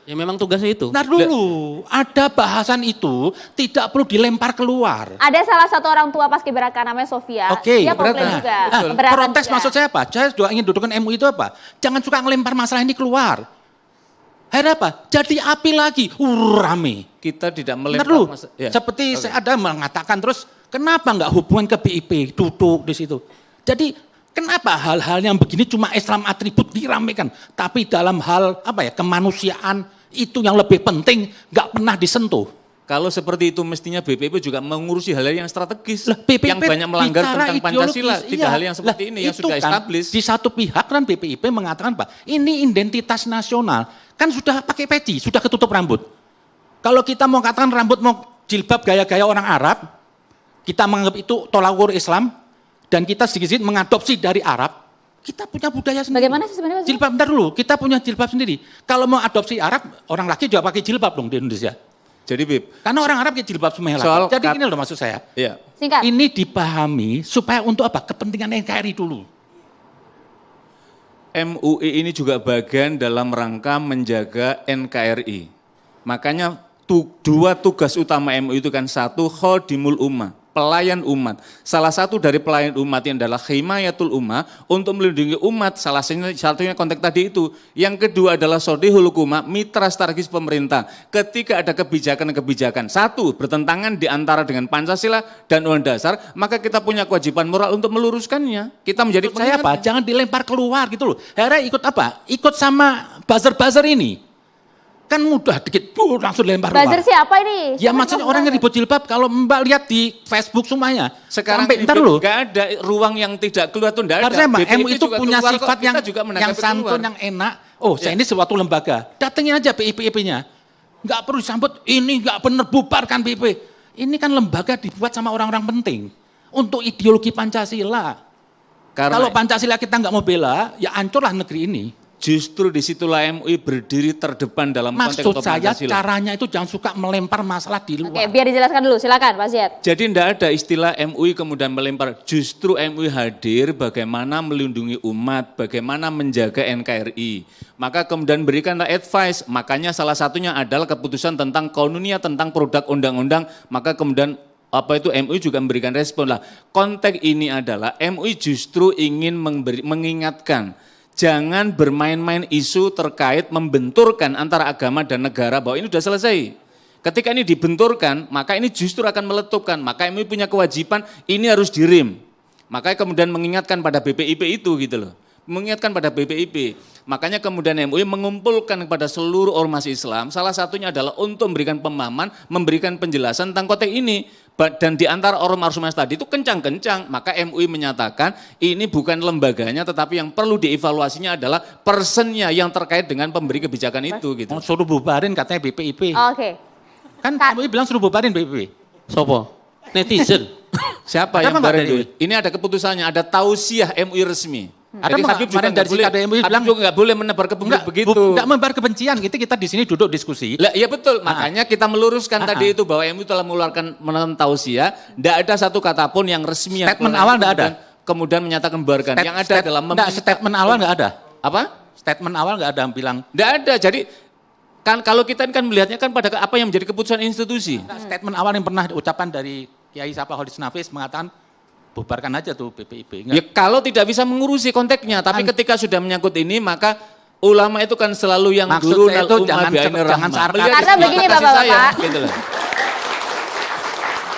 Ya memang tugasnya itu. Nah dulu, ada bahasan itu tidak perlu dilempar keluar. Ada salah satu orang tua paskibraka namanya Sofia. Oke, dia komplain juga. Protes juga. Maksud saya apa? Saya juga ingin dudukkan MUI itu apa? Jangan suka ngelempar masalah ini keluar. Akhirnya apa? Jadi api lagi. Rame. Kita tidak melempar masalah. Ya. Seperti saya ada mengatakan terus, kenapa nggak hubungan ke BIP? Duduk di situ. Jadi kenapa hal-hal yang begini cuma Islam atribut diramekan, tapi dalam hal apa ya kemanusiaan itu yang lebih penting nggak pernah disentuh. Kalau seperti itu mestinya BPIP juga mengurusi hal yang strategis, BPIP yang banyak melanggar tentang Pancasila, tidak hal yang seperti ini yang sudah kan, established. Di satu pihak kan BPIP mengatakan Pak, ini identitas nasional, kan sudah pakai peci, sudah ketutup rambut. Kalau kita mau katakan rambut mau jilbab gaya-gaya orang Arab, kita menganggap itu tolak ukur Islam. Dan kita sedikit-sedikit mengadopsi dari Arab, kita punya budaya sendiri. Bagaimana sih sebenarnya? Jilbab, bentar dulu, kita punya jilbab sendiri. Kalau mau adopsi Arab, orang laki juga pakai jilbab dong di Indonesia. Jadi Bib, karena orang Arab pakai jilbab semua laki. Jadi ini loh maksud saya. Iya. Singkat. Ini dipahami supaya untuk apa? Kepentingan NKRI dulu. MUI ini juga bagian dalam rangka menjaga NKRI. Makanya dua tugas utama MUI itu kan satu, khodimul ummah. pelayan umat. Salah satu dari pelayan umat yang adalah himayatul ummah, untuk melindungi umat, salah satunya konteks tadi itu. Yang kedua adalah sodihul hukumah, mitra strategis pemerintah. Ketika ada kebijakan-kebijakan, satu, bertentangan di antara dengan Pancasila dan Undang-Undang Dasar, maka kita punya kewajiban moral untuk meluruskannya. Kita menjadi saya apa? Jangan dilempar keluar gitu loh. Akhirnya ikut apa? Ikut sama buzzer-buzzer ini. Kan mudah dikit, langsung lempar keluar. Buzzer siapa ini? Ya maksudnya orang yang ribut jilbab, kalau Mbak lihat di Facebook semuanya. Sekarang ntar loh. Gak ada ruang yang tidak keluar tuh, enggak ada. Karena BPIP MUI itu punya keluar, sifat yang santun, yang enak. Oh, saya ini suatu lembaga. Datengin aja BPIP-nya. Nggak perlu disambut, ini nggak bener, bubarkan BIP. Ini kan lembaga dibuat sama orang-orang penting. Untuk ideologi Pancasila. Kalau Pancasila kita nggak mau bela, ya hancurlah negeri ini. Justru disitulah MUI berdiri terdepan dalam konteks Maksud saya Pancasila. caranya itu jangan suka melempar masalah di luar. Oke, biar dijelaskan dulu, silakan Pak Ziyad. Jadi tidak ada istilah MUI kemudian melempar. Justru MUI hadir bagaimana melindungi umat, bagaimana menjaga NKRI. Maka kemudian berikanlah advice. Makanya salah satunya adalah keputusan tentang kaununiyah, tentang produk undang-undang. Maka kemudian MUI juga memberikan respon lah. Konteks ini adalah MUI justru ingin mengingatkan. Jangan bermain-main isu terkait membenturkan antara agama dan negara bahwa ini sudah selesai. Ketika ini dibenturkan, maka ini justru akan meletupkan. Maka MUI punya kewajiban, ini harus direm. Makanya kemudian mengingatkan pada BPIP itu gitu loh. Mengingatkan pada BPIP. Makanya kemudian MUI mengumpulkan kepada seluruh ormas Islam, salah satunya adalah untuk memberikan pemahaman, memberikan penjelasan tentang konteks ini. Dan di antara ormas-ormas tadi itu kencang-kencang, maka MUI menyatakan ini bukan lembaganya, tetapi yang perlu dievaluasinya adalah personnya yang terkait dengan pemberi kebijakan itu. Gitu. Suruh bubarin katanya BPIP. Oke. Kan MUI bilang suruh bubarin BPIP. Sopo? Netizen. Siapa yang barin? Ini ada keputusannya, ada tausiah MUI resmi. Ada Jadi Habib juga dari sikap MUI bilang juga nggak boleh menebar kebencian begitu. Enggak menebar kebencian, kita di sini duduk diskusi. Lah iya betul, makanya kita meluruskan tadi itu bahwa MUI telah mengeluarkan tausiah, tidak ada satu kata pun yang resmi yang statement awal enggak ada. Kemudian menyatakan bubarkan. Yang ada adalah statement awal enggak ada. Apa? Statement awal enggak ada yang bilang. Enggak ada. Jadi kan kalau kita kan melihatnya kan pada apa yang menjadi keputusan institusi. Statement awal yang pernah ucapan dari Kiai Sapa Khalid Nafis mengatakan bubarkan aja tuh BPIP. Ya kalau tidak bisa mengurusi konteksnya, tapi ketika sudah menyangkut ini maka ulama itu kan selalu yang guru itu jangan sarkas. Karena begini Bapak-bapak. Gitu loh.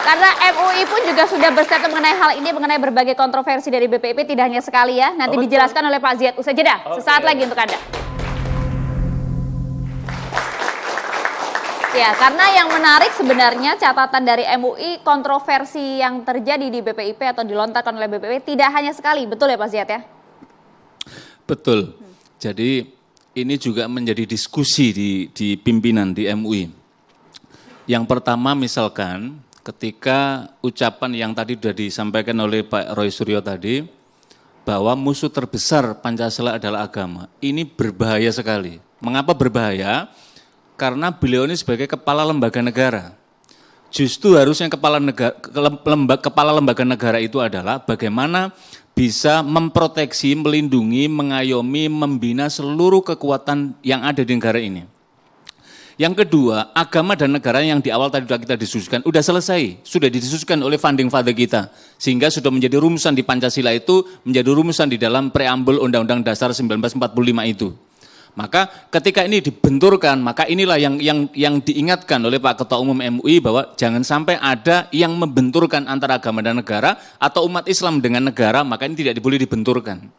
Karena MUI pun juga sudah berstatement mengenai hal ini, mengenai berbagai kontroversi dari BPIP, tidak hanya sekali ya. Nanti dijelaskan oleh Pak Ziyad usai jeda. Sesaat lagi untuk Anda. Ya, karena yang menarik sebenarnya catatan dari MUI, kontroversi yang terjadi di BPIP atau dilontarkan oleh BPIP tidak hanya sekali, betul ya Pak Ziyad ya? Betul. Jadi ini juga menjadi diskusi di pimpinan di MUI. Yang pertama misalkan ketika ucapan yang tadi sudah disampaikan oleh Pak Roy Suryo tadi, bahwa musuh terbesar Pancasila adalah agama. Ini berbahaya sekali. Mengapa berbahaya? Karena beliau ini sebagai kepala lembaga negara. Justru harusnya kepala lembaga negara itu adalah bagaimana bisa memproteksi, melindungi, mengayomi, membina seluruh kekuatan yang ada di negara ini. Yang kedua, agama dan negara yang di awal tadi sudah kita diskusikan, sudah selesai, sudah didiskusikan oleh founding father kita. Sehingga sudah menjadi rumusan di Pancasila itu, menjadi rumusan di dalam preambul Undang-Undang Dasar 1945 itu. Maka ketika ini dibenturkan, maka inilah yang diingatkan oleh Pak Ketua Umum MUI bahwa jangan sampai ada yang membenturkan antara agama dan negara atau umat Islam dengan negara, maka ini tidak boleh dibenturkan.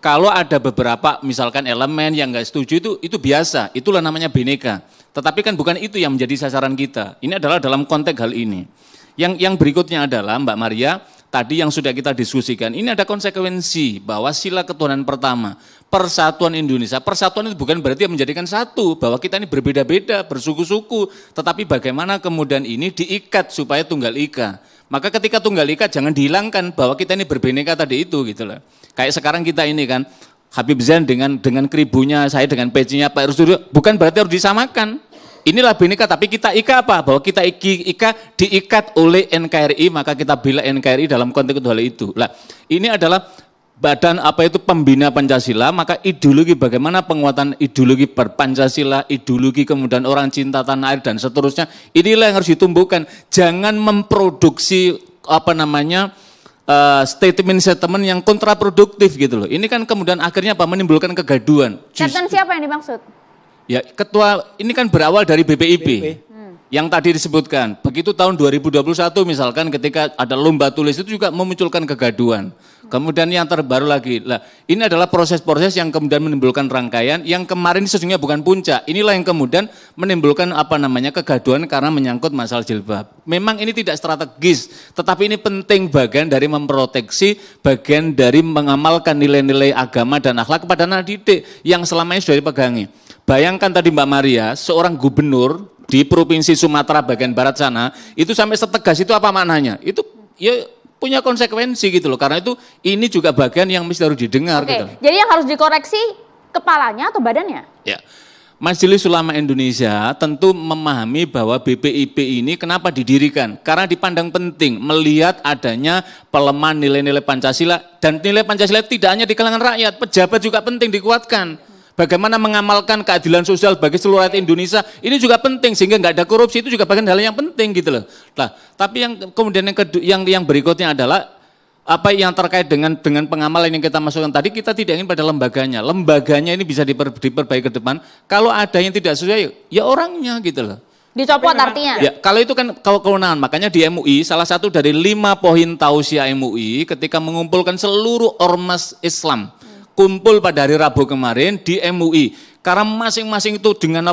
Kalau ada beberapa misalkan elemen yang nggak setuju itu biasa, itulah namanya bineka. Tetapi kan bukan itu yang menjadi sasaran kita. Ini adalah dalam konteks hal ini. Yang berikutnya adalah Mbak Maria, tadi yang sudah kita diskusikan, ini ada konsekuensi bahwa sila ketuhanan pertama, persatuan Indonesia. Persatuan itu bukan berarti menjadikan satu, bahwa kita ini berbeda-beda, bersuku-suku, tetapi bagaimana kemudian ini diikat supaya tunggal ika. Maka ketika tunggal ika jangan dihilangkan bahwa kita ini berbineka tadi itu gitu loh. Kayak sekarang kita ini kan, Habib Zain dengan keribunya, saya dengan pecinya Pak Rusduro, bukan berarti harus disamakan. Inilah bineka, tapi kita ika apa? Bahwa kita ika diikat oleh NKRI, maka kita bela NKRI dalam konteks hal itu. Lah, ini adalah badan pembina Pancasila, maka ideologi bagaimana penguatan ideologi berpancasila, ideologi kemudian orang cinta tanah air dan seterusnya, inilah yang harus ditumbuhkan. Jangan memproduksi statement yang kontraproduktif gitu loh. Ini kan kemudian akhirnya menimbulkan kegaduhan. Statement siapa yang dimaksud? Ya, ketua ini kan berawal dari BPIP. Yang tadi disebutkan, begitu tahun 2021 misalkan ketika ada lomba tulis itu juga memunculkan kegaduhan. Kemudian yang terbaru lagi, ini adalah proses-proses yang kemudian menimbulkan rangkaian yang kemarin sesungguhnya bukan puncak. Inilah yang kemudian menimbulkan kegaduhan karena menyangkut masalah jilbab. Memang ini tidak strategis, tetapi ini penting bagian dari memproteksi, bagian dari mengamalkan nilai-nilai agama dan akhlak kepada anak didik yang selama ini sudah dipegangi. Bayangkan tadi Mbak Maria, seorang gubernur di Provinsi Sumatera bagian barat sana, itu sampai setegas itu apa maknanya? Itu ya punya konsekuensi gitu loh, karena itu ini juga bagian yang mesti harus didengar. Oke, gitu. jadi yang harus dikoreksi kepalanya atau badannya? Ya, Majelis Ulama Indonesia tentu memahami bahwa BPIP ini kenapa didirikan, karena dipandang penting melihat adanya pelemahan nilai-nilai Pancasila, dan nilai Pancasila tidak hanya di kalangan rakyat, pejabat juga penting dikuatkan. Bagaimana mengamalkan keadilan sosial bagi seluruh rakyat Indonesia, ini juga penting sehingga nggak ada korupsi, itu juga bagian hal yang penting gitu loh. Nah, tapi yang kemudian yang berikutnya adalah apa yang terkait dengan pengamalan yang kita masukkan tadi, kita tidak ingin pada lembaganya. Lembaganya ini bisa diperbaiki ke depan. Kalau ada yang tidak sesuai, ya orangnya gitu loh. Dicopot artinya? Ya, kalau itu kan kewenangan, makanya di MUI salah satu dari 5 poin tausiah MUI ketika mengumpulkan seluruh ormas Islam kumpul pada hari Rabu kemarin di MUI, karena masing-masing itu dengan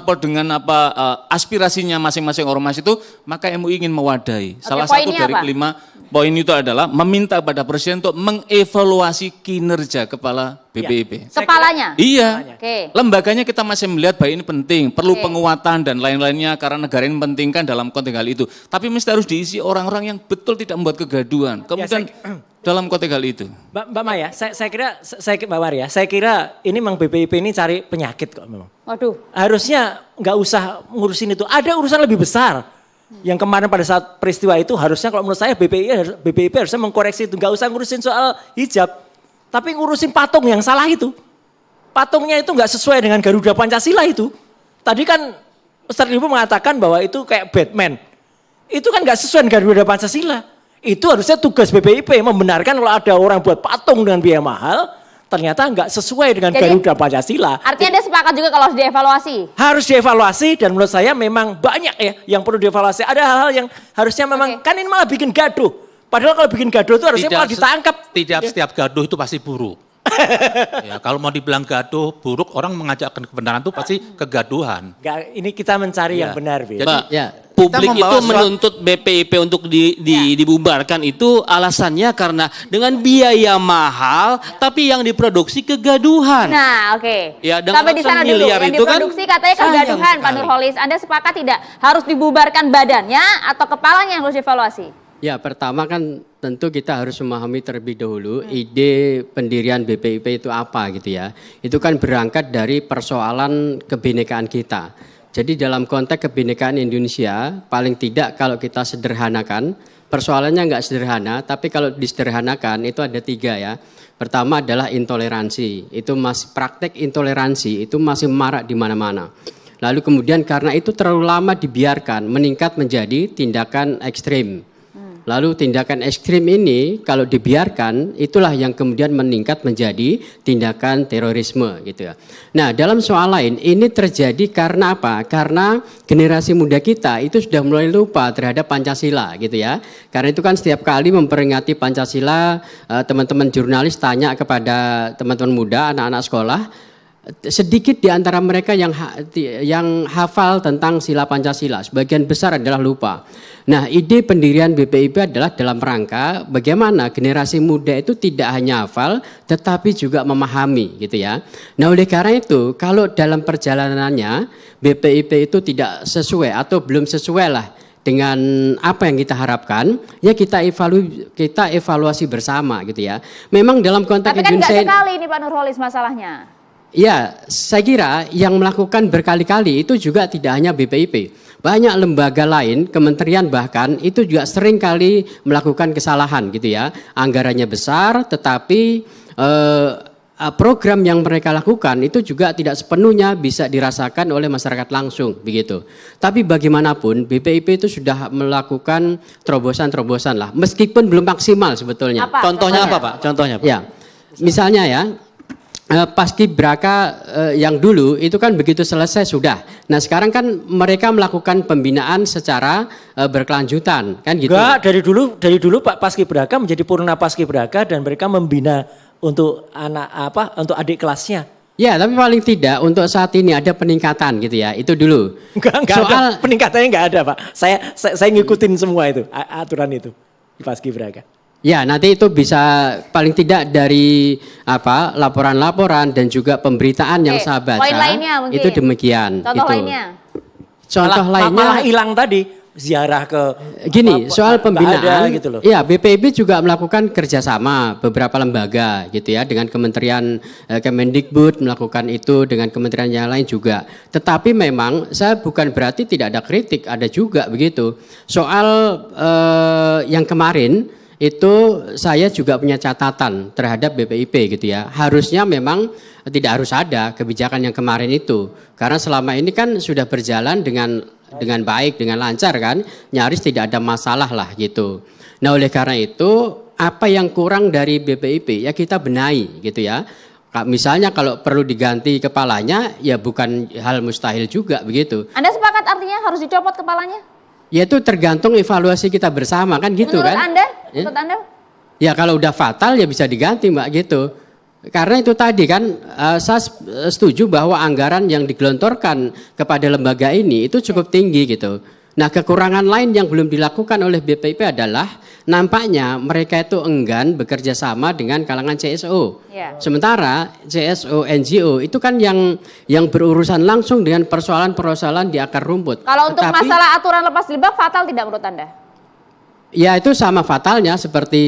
aspirasinya masing-masing ormas itu, maka MUI ingin mewadahi. Salah satu dari 5 poin itu adalah meminta pada Presiden untuk mengevaluasi kinerja kepala BPIP. Kepalanya? Iya. Oke. Lembaganya kita masih melihat bahwa ini penting, perlu penguatan dan lain-lainnya karena negara ini mementingkan dalam konteks hal itu. Tapi mesti harus diisi orang-orang yang betul tidak membuat kegaduhan. Kemudian dalam konteks hal itu. Mbak Maya, Mbak Maria, saya kira ini memang BPIP ini cari penyakit kok memang. Waduh. Harusnya nggak usah ngurusin itu. Ada urusan lebih besar. Yang kemarin pada saat peristiwa itu harusnya kalau menurut saya BPIP harusnya mengkoreksi itu. Nggak usah ngurusin soal hijab. Tapi ngurusin patung yang salah itu. Patungnya itu nggak sesuai dengan Garuda Pancasila itu. Tadi kan Ustadz Ibu mengatakan bahwa itu kayak Batman. Itu kan nggak sesuai dengan Garuda Pancasila. Itu harusnya tugas BPIP membenarkan kalau ada orang buat patung dengan biaya mahal, ternyata nggak sesuai dengan Garuda Pancasila. Artinya dia sepakat juga kalau harus dievaluasi? Harus dievaluasi, dan menurut saya memang banyak ya yang perlu dievaluasi. Ada hal-hal yang harusnya memang, kan ini malah bikin gaduh. Padahal kalau bikin gaduh itu harusnya malah ditangkap. Tidak setiap gaduh itu pasti buruk. Ya, kalau mau dibilang gaduh buruk, orang mengajakkan kebenaran itu pasti kegaduhan. Ini kita mencari yang benar. Jadi, publik itu menuntut BPIP untuk dibubarkan itu alasannya karena dengan biaya mahal, tapi yang diproduksi kegaduhan. Nah, oke. Ya, sampai di sana dulu. Yang diproduksi katanya kegaduhan, Pak Nurholis. Anda sepakat tidak harus dibubarkan badannya atau kepalanya yang harus dievaluasi? Ya, pertama kan tentu kita harus memahami terlebih dahulu ide pendirian BPIP itu apa gitu ya. Itu kan berangkat dari persoalan kebinekaan kita. Jadi dalam konteks kebinekaan Indonesia, paling tidak kalau kita sederhanakan, persoalannya nggak sederhana, tapi kalau disederhanakan itu ada 3 ya. Pertama adalah intoleransi, itu masih praktek intoleransi, itu masih marak di mana-mana. Lalu kemudian karena itu terlalu lama dibiarkan, meningkat menjadi tindakan ekstrim. Lalu tindakan ekstrim ini kalau dibiarkan itulah yang kemudian meningkat menjadi tindakan terorisme gitu ya. Nah, dalam soal lain ini terjadi karena apa? Karena generasi muda kita itu sudah mulai lupa terhadap Pancasila gitu ya. Karena itu kan setiap kali memperingati Pancasila, teman-teman jurnalis tanya kepada teman-teman muda, anak-anak sekolah, sedikit di antara mereka yang hafal tentang sila Pancasila, sebagian besar adalah lupa. Nah, ide pendirian BPIP adalah dalam rangka bagaimana generasi muda itu tidak hanya hafal, tetapi juga memahami gitu ya. Nah, oleh karena itu, kalau dalam perjalanannya BPIP itu tidak sesuai atau belum sesuai lah dengan apa yang kita harapkan, ya kita evaluasi bersama gitu ya. Memang dalam konteks tapi kan Indonesia. Tapi kan sekali ini Pak Nurholis masalahnya. Ya, saya kira yang melakukan berkali-kali itu juga tidak hanya BPIP. Banyak lembaga lain, kementerian bahkan, itu juga sering kali melakukan kesalahan gitu ya. Anggarannya besar, tetapi program yang mereka lakukan itu juga tidak sepenuhnya bisa dirasakan oleh masyarakat langsung begitu. Tapi bagaimanapun BPIP itu sudah melakukan terobosan-terobosan lah, meskipun belum maksimal sebetulnya. Contohnya apa Pak? Contohnya Pak? Ya, misalnya ya. Paskibraka yang dulu itu kan begitu selesai sudah. Nah sekarang kan mereka melakukan pembinaan secara berkelanjutan kan gitu. Enggak, dari dulu Pak Paskibraka menjadi Purna Paskibraka dan mereka membina untuk untuk adik kelasnya. Ya, tapi paling tidak untuk saat ini ada peningkatan gitu ya. Itu dulu. Enggak ada, peningkatannya enggak ada Pak. Saya ngikutin semua itu aturan itu di Paskibraka. Ya, nanti itu bisa paling tidak dari laporan-laporan dan juga pemberitaan yang saya baca. Poin lainnya mungkin. Itu demikian. Contoh gitu. lainnya. Contoh lainnya malah hilang tadi ziarah ke gini soal pembinaan gitu loh. Ya, BPIP juga melakukan kerjasama beberapa lembaga gitu ya, dengan Kementerian Kemendikbud melakukan itu, dengan kementerian yang lain juga. Tetapi memang saya bukan berarti tidak ada kritik, ada juga begitu. Soal yang kemarin itu saya juga punya catatan terhadap BPIP gitu ya. Harusnya memang tidak harus ada kebijakan yang kemarin itu. Karena selama ini kan sudah berjalan dengan baik, dengan lancar kan. Nyaris tidak ada masalah lah gitu. Nah oleh karena itu apa yang kurang dari BPIP ya kita benahi gitu ya. Misalnya kalau perlu diganti kepalanya ya bukan hal mustahil juga begitu. Anda sepakat artinya harus dicopot kepalanya? Ya itu tergantung evaluasi kita bersama kan gitu. Menurut kan. Menurut Anda? Ya kalau udah fatal ya bisa diganti Mbak gitu. Karena itu tadi kan saya setuju bahwa anggaran yang digelontorkan kepada lembaga ini itu cukup tinggi gitu. Nah kekurangan lain yang belum dilakukan oleh BPIP adalah nampaknya mereka itu enggan bekerja sama dengan kalangan CSO. Ya. Sementara CSO, NGO itu kan yang berurusan langsung dengan persoalan-persoalan di akar rumput. Kalau untuk masalah aturan lepas jilbab fatal tidak menurut Anda? Ya itu sama fatalnya seperti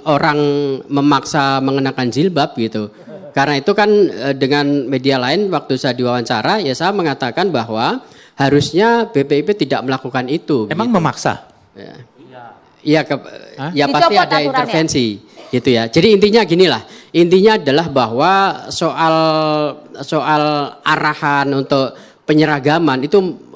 orang memaksa mengenakan jilbab gitu. Karena itu kan dengan media lain waktu saya diwawancara ya saya mengatakan bahwa harusnya BPIP tidak melakukan itu. Emang gitu. Memaksa? Ya pasti ada intervensi gitu ya. Jadi intinya ginilah. Intinya adalah bahwa soal arahan untuk penyeragaman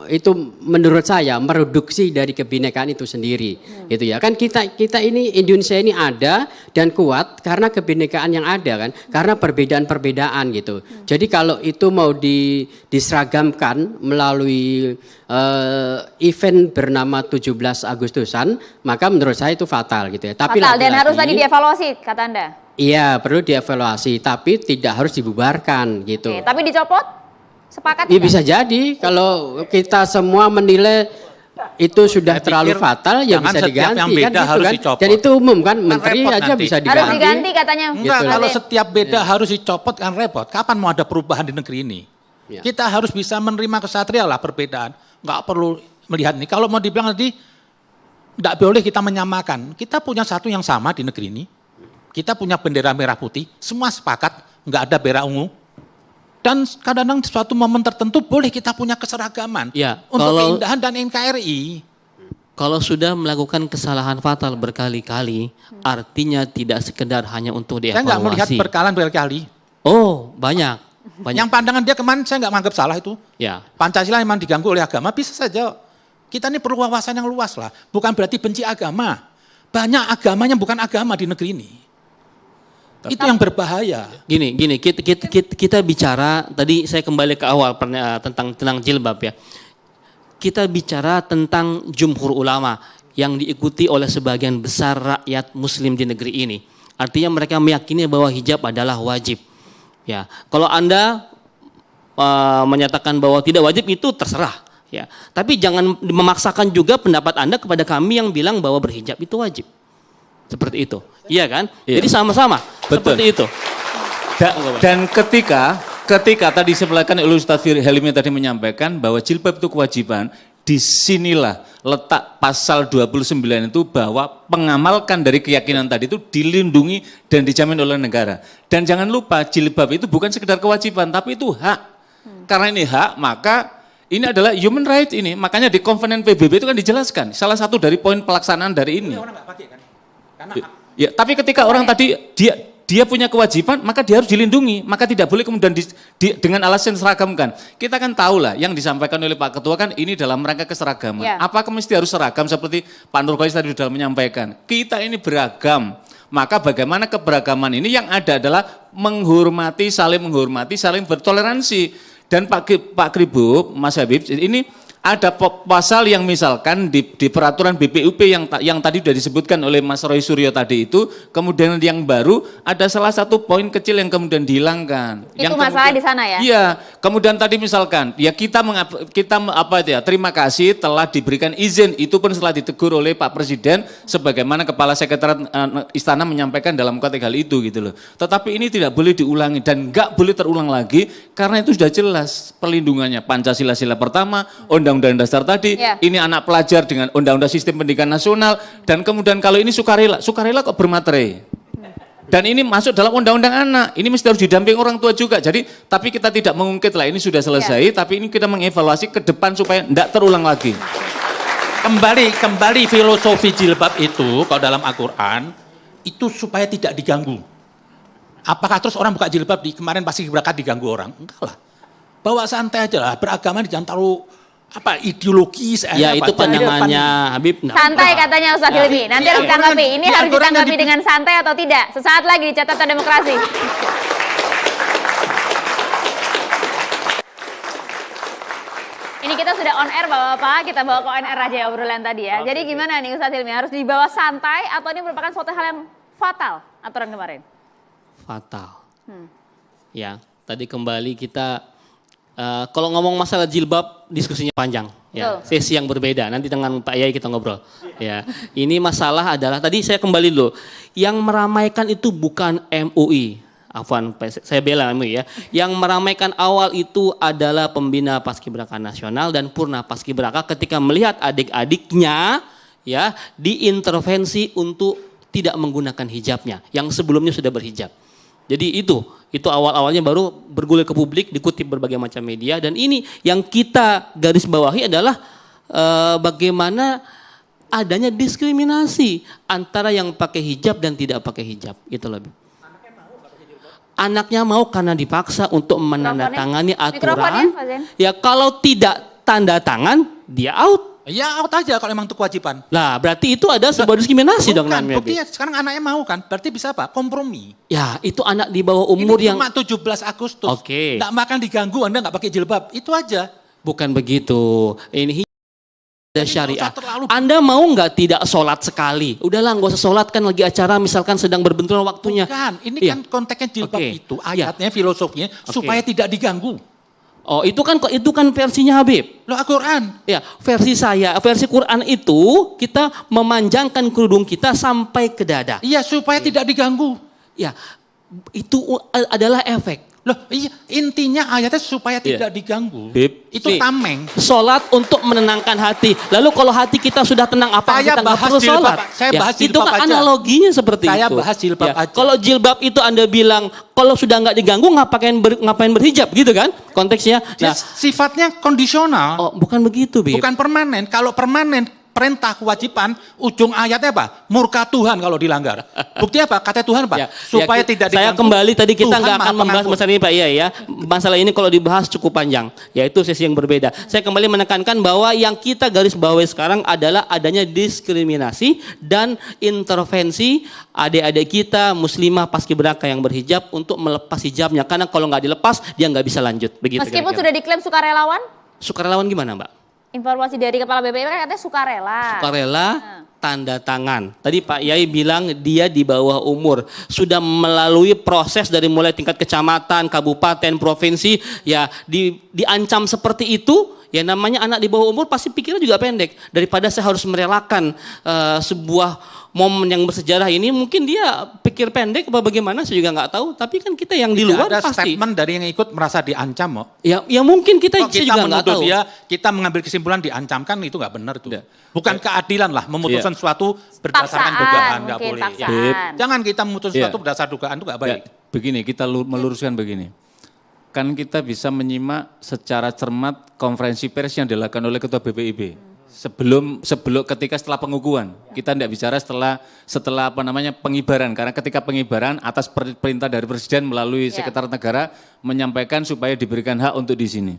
itu menurut saya mereduksi dari kebinekaan itu sendiri gitu ya. Kan kita ini Indonesia ini ada dan kuat karena kebinekaan yang ada kan, karena perbedaan-perbedaan gitu. Jadi kalau itu mau diseragamkan melalui event bernama 17 Agustusan, maka menurut saya itu fatal gitu ya. Tapi fatal dan harus tadi dievaluasi kata Anda. Iya, perlu dievaluasi tapi tidak harus dibubarkan gitu. Oke, tapi dicopot? Sepakat ya, bisa jadi kalau kita semua menilai itu sudah terlalu fatal ya bisa diganti yang beda kan, harus kan? dicopot. Dan itu umum kan, menteri aja nanti. bisa diganti. Harus diganti katanya. Enggak, gitu. kalau setiap beda harus dicopot kan repot. Kapan mau ada perubahan di negeri ini? Ya. Kita harus bisa menerima kesatria lah perbedaan. Enggak perlu melihat ini. Kalau mau dibilang tadi enggak boleh kita menyamakan. Kita punya satu yang sama di negeri ini. Kita punya bendera merah putih, semua sepakat enggak ada bendera ungu. Dan kadang-kadang suatu momen tertentu boleh kita punya keseragaman ya, untuk keindahan dan NKRI. Kalau sudah melakukan kesalahan fatal berkali-kali, artinya tidak sekedar hanya untuk dievaluasi. Saya nggak melihat berkali-kali. Oh, banyak. Yang pandangan dia kemarin saya nggak menganggap salah itu. Ya. Pancasila memang diganggu oleh agama, bisa saja. Kita ini perlu wawasan yang luas lah. Bukan berarti benci agama. Banyak agamanya bukan agama di negeri ini. Itu yang berbahaya. Gini, kita bicara tadi saya kembali ke awal tentang jilbab ya. Kita bicara tentang jumhur ulama yang diikuti oleh sebagian besar rakyat muslim di negeri ini. Artinya mereka meyakini bahwa hijab adalah wajib. Ya, kalau Anda menyatakan bahwa tidak wajib itu terserah ya. Tapi jangan memaksakan juga pendapat Anda kepada kami yang bilang bahwa berhijab itu wajib. Seperti itu, iya kan? Iya. Jadi sama-sama, seperti itu. Dan ketika tadi sebelahkan oleh Ustaz Helmi tadi menyampaikan bahwa jilbab itu kewajiban, disinilah letak pasal 29 itu bahwa pengamalkan dari keyakinan tadi itu dilindungi dan dijamin oleh negara. Dan jangan lupa jilbab itu bukan sekedar kewajiban, tapi itu hak. Karena ini hak, maka ini adalah human right ini. Makanya di Konvenen PBB itu kan dijelaskan. Salah satu dari poin pelaksanaan dari ini. Ya, tapi ketika orang tadi dia punya kewajiban, maka dia harus dilindungi, maka tidak boleh kemudian dengan alasan seragamkan. Kita kan tahu lah yang disampaikan oleh Pak Ketua kan ini dalam rangka keseragaman. Ya. Apakah mesti harus seragam seperti Pak Nurkolis tadi sudah menyampaikan? Kita ini beragam, maka bagaimana keberagaman ini yang ada adalah menghormati, saling bertoleransi. Dan Pak Kribo, Mas Habib, ini ada pasal yang misalkan di peraturan BPUP yang tadi sudah disebutkan oleh Mas Roy Suryo tadi itu, kemudian yang baru ada salah satu poin kecil yang kemudian dihilangkan. Itu masalah di sana ya? Iya, kemudian tadi misalkan ya kita terima kasih telah diberikan izin, itu pun setelah ditegur oleh Pak Presiden sebagaimana Kepala Sekretariat Istana menyampaikan dalam konteks hal itu gitu loh. Tetapi ini tidak boleh diulangi dan nggak boleh terulang lagi karena itu sudah jelas perlindungannya Pancasila sila pertama, Undang-Undang Dasar tadi, ini anak pelajar dengan Undang-Undang Sistem Pendidikan Nasional, dan kemudian kalau ini sukarela kok bermaterai. Dan ini masuk dalam Undang-Undang Anak, ini mesti harus didampingi orang tua juga. Jadi, tapi kita tidak mengungkit lah, ini sudah selesai, tapi ini kita mengevaluasi ke depan supaya tidak terulang lagi. Kembali filosofi jilbab itu, kalau dalam Al-Quran, itu supaya tidak diganggu. Apakah terus orang buka jilbab kemarin pasti berangkat diganggu orang? Enggak lah. Bawa santai aja lah, beragama jangan terlalu ideologis. Ya itu pandangannya Habib. Santai katanya Ustaz Hilmi. Nanti harus ditanggapi. Ini harus ditanggapi dengan santai atau tidak? Sesaat lagi di Catatan Demokrasi. Ini kita sudah on air Bapak-bapak, kita bawa ke on air aja ya obrolan tadi ya. Jadi gimana nih Ustaz Hilmi? Harus dibawa santai atau ini merupakan suatu hal yang fatal aturan kemarin? Fatal. Ya, tadi kembali kita kalau ngomong masalah jilbab diskusinya panjang ya. Sesi yang berbeda. Nanti dengan Pak Yai kita ngobrol. Ya. Ini masalah adalah tadi saya kembali dulu. Yang meramaikan itu bukan MUI. Afwan, saya bela MUI ya. Yang meramaikan awal itu adalah pembina Paskibraka Nasional dan Purna Paskibraka ketika melihat adik-adiknya ya diintervensi untuk tidak menggunakan hijabnya yang sebelumnya sudah berhijab. Jadi itu awal-awalnya baru bergulir ke publik, dikutip berbagai macam media, dan ini yang kita garis bawahi adalah bagaimana adanya diskriminasi antara yang pakai hijab dan tidak pakai hijab. Itu lebih. Anaknya mau karena dipaksa untuk menandatangani aturan. Ya kalau tidak tanda tangan, dia out. Ya out aja kalau emang itu kewajiban. Lah berarti itu ada sebuah diskriminasi dong namanya. Buktinya sekarang anaknya mau kan, berarti bisa apa? Kompromi. Ya itu anak di bawah umur ini yang... cuma 17 Agustus. Oke. Nggak makan diganggu, Anda nggak pakai jilbab. Itu aja. Bukan begitu. Ini ada syariah. Anda mau nggak tidak sholat sekali? Udahlah nggak usah sholat kan lagi acara misalkan sedang berbenturan waktunya. Bukan, ini kan konteksnya jilbab itu. Ayatnya, filosofinya supaya tidak diganggu. Oh itu kan versinya Habib. Loh Al-Quran. Ya versi Quran itu kita memanjangkan kerudung kita sampai ke dada. Iya supaya tidak diganggu. Ya itu adalah efek. Loh iya intinya ayatnya supaya tidak diganggu. Bib, itu tameng. Sholat untuk menenangkan hati. Lalu kalau hati kita sudah tenang apa kita nggak perlu sholat? Saya bahas jilbab itu kan aja. Analoginya seperti saya itu. Saya bahas jilbab aja. Kalau jilbab itu Anda bilang kalau sudah nggak diganggu ngapain berhijab gitu kan konteksnya. Nah, sifatnya kondisional. Oh bukan begitu Bib. Bukan permanen. Kalau permanen perintah kewajiban ujung ayatnya apa? Murka Tuhan kalau dilanggar. Bukti apa? Kata Tuhan apa? Supaya tidak diganggu. Saya kembali tadi kita nggak akan membahas pengampun. masalah ini Pak Iya ya. Masalah ini kalau dibahas cukup panjang. Yaitu sesi yang berbeda. Saya kembali menekankan bahwa yang kita garis bawahi sekarang adalah adanya diskriminasi dan intervensi adik-adik kita muslimah paskibraka yang berhijab untuk melepas hijabnya. Karena kalau nggak dilepas dia nggak bisa lanjut. Begitu. Meskipun sudah diklaim sukarelawan? Sukarelawan gimana Mbak? Informasi dari Kepala BPIP katanya sukarela. Sukarela, tanda tangan. Tadi Pak Yai bilang dia di bawah umur. Sudah melalui proses dari mulai tingkat kecamatan, kabupaten, provinsi. Ya diancam seperti itu. Ya namanya anak di bawah umur pasti pikirnya juga pendek. Daripada saya harus merelakan sebuah momen yang bersejarah ini. Mungkin dia pikir pendek apa bagaimana saya juga nggak tahu. Tapi kan kita yang di luar ada pasti. Statement dari yang ikut merasa diancam kok. Ya mungkin kita juga nggak tahu. Kita mengambil kesimpulan diancamkan itu nggak benar tuh. Bukan keadilan lah memutuskan sesuatu berdasarkan dugaan nggak boleh. Ya. Jangan kita memutuskan sesuatu berdasarkan dugaan itu nggak baik. Begini kita meluruskan begini. Kan kita bisa menyimak secara cermat konferensi pers yang dilakukan oleh Ketua BPIP. Sebelum setelah pengukuhan. Kita tidak bicara setelah pengibaran, karena ketika pengibaran atas perintah dari Presiden melalui Sekretariat Negara menyampaikan supaya diberikan hak untuk di sini.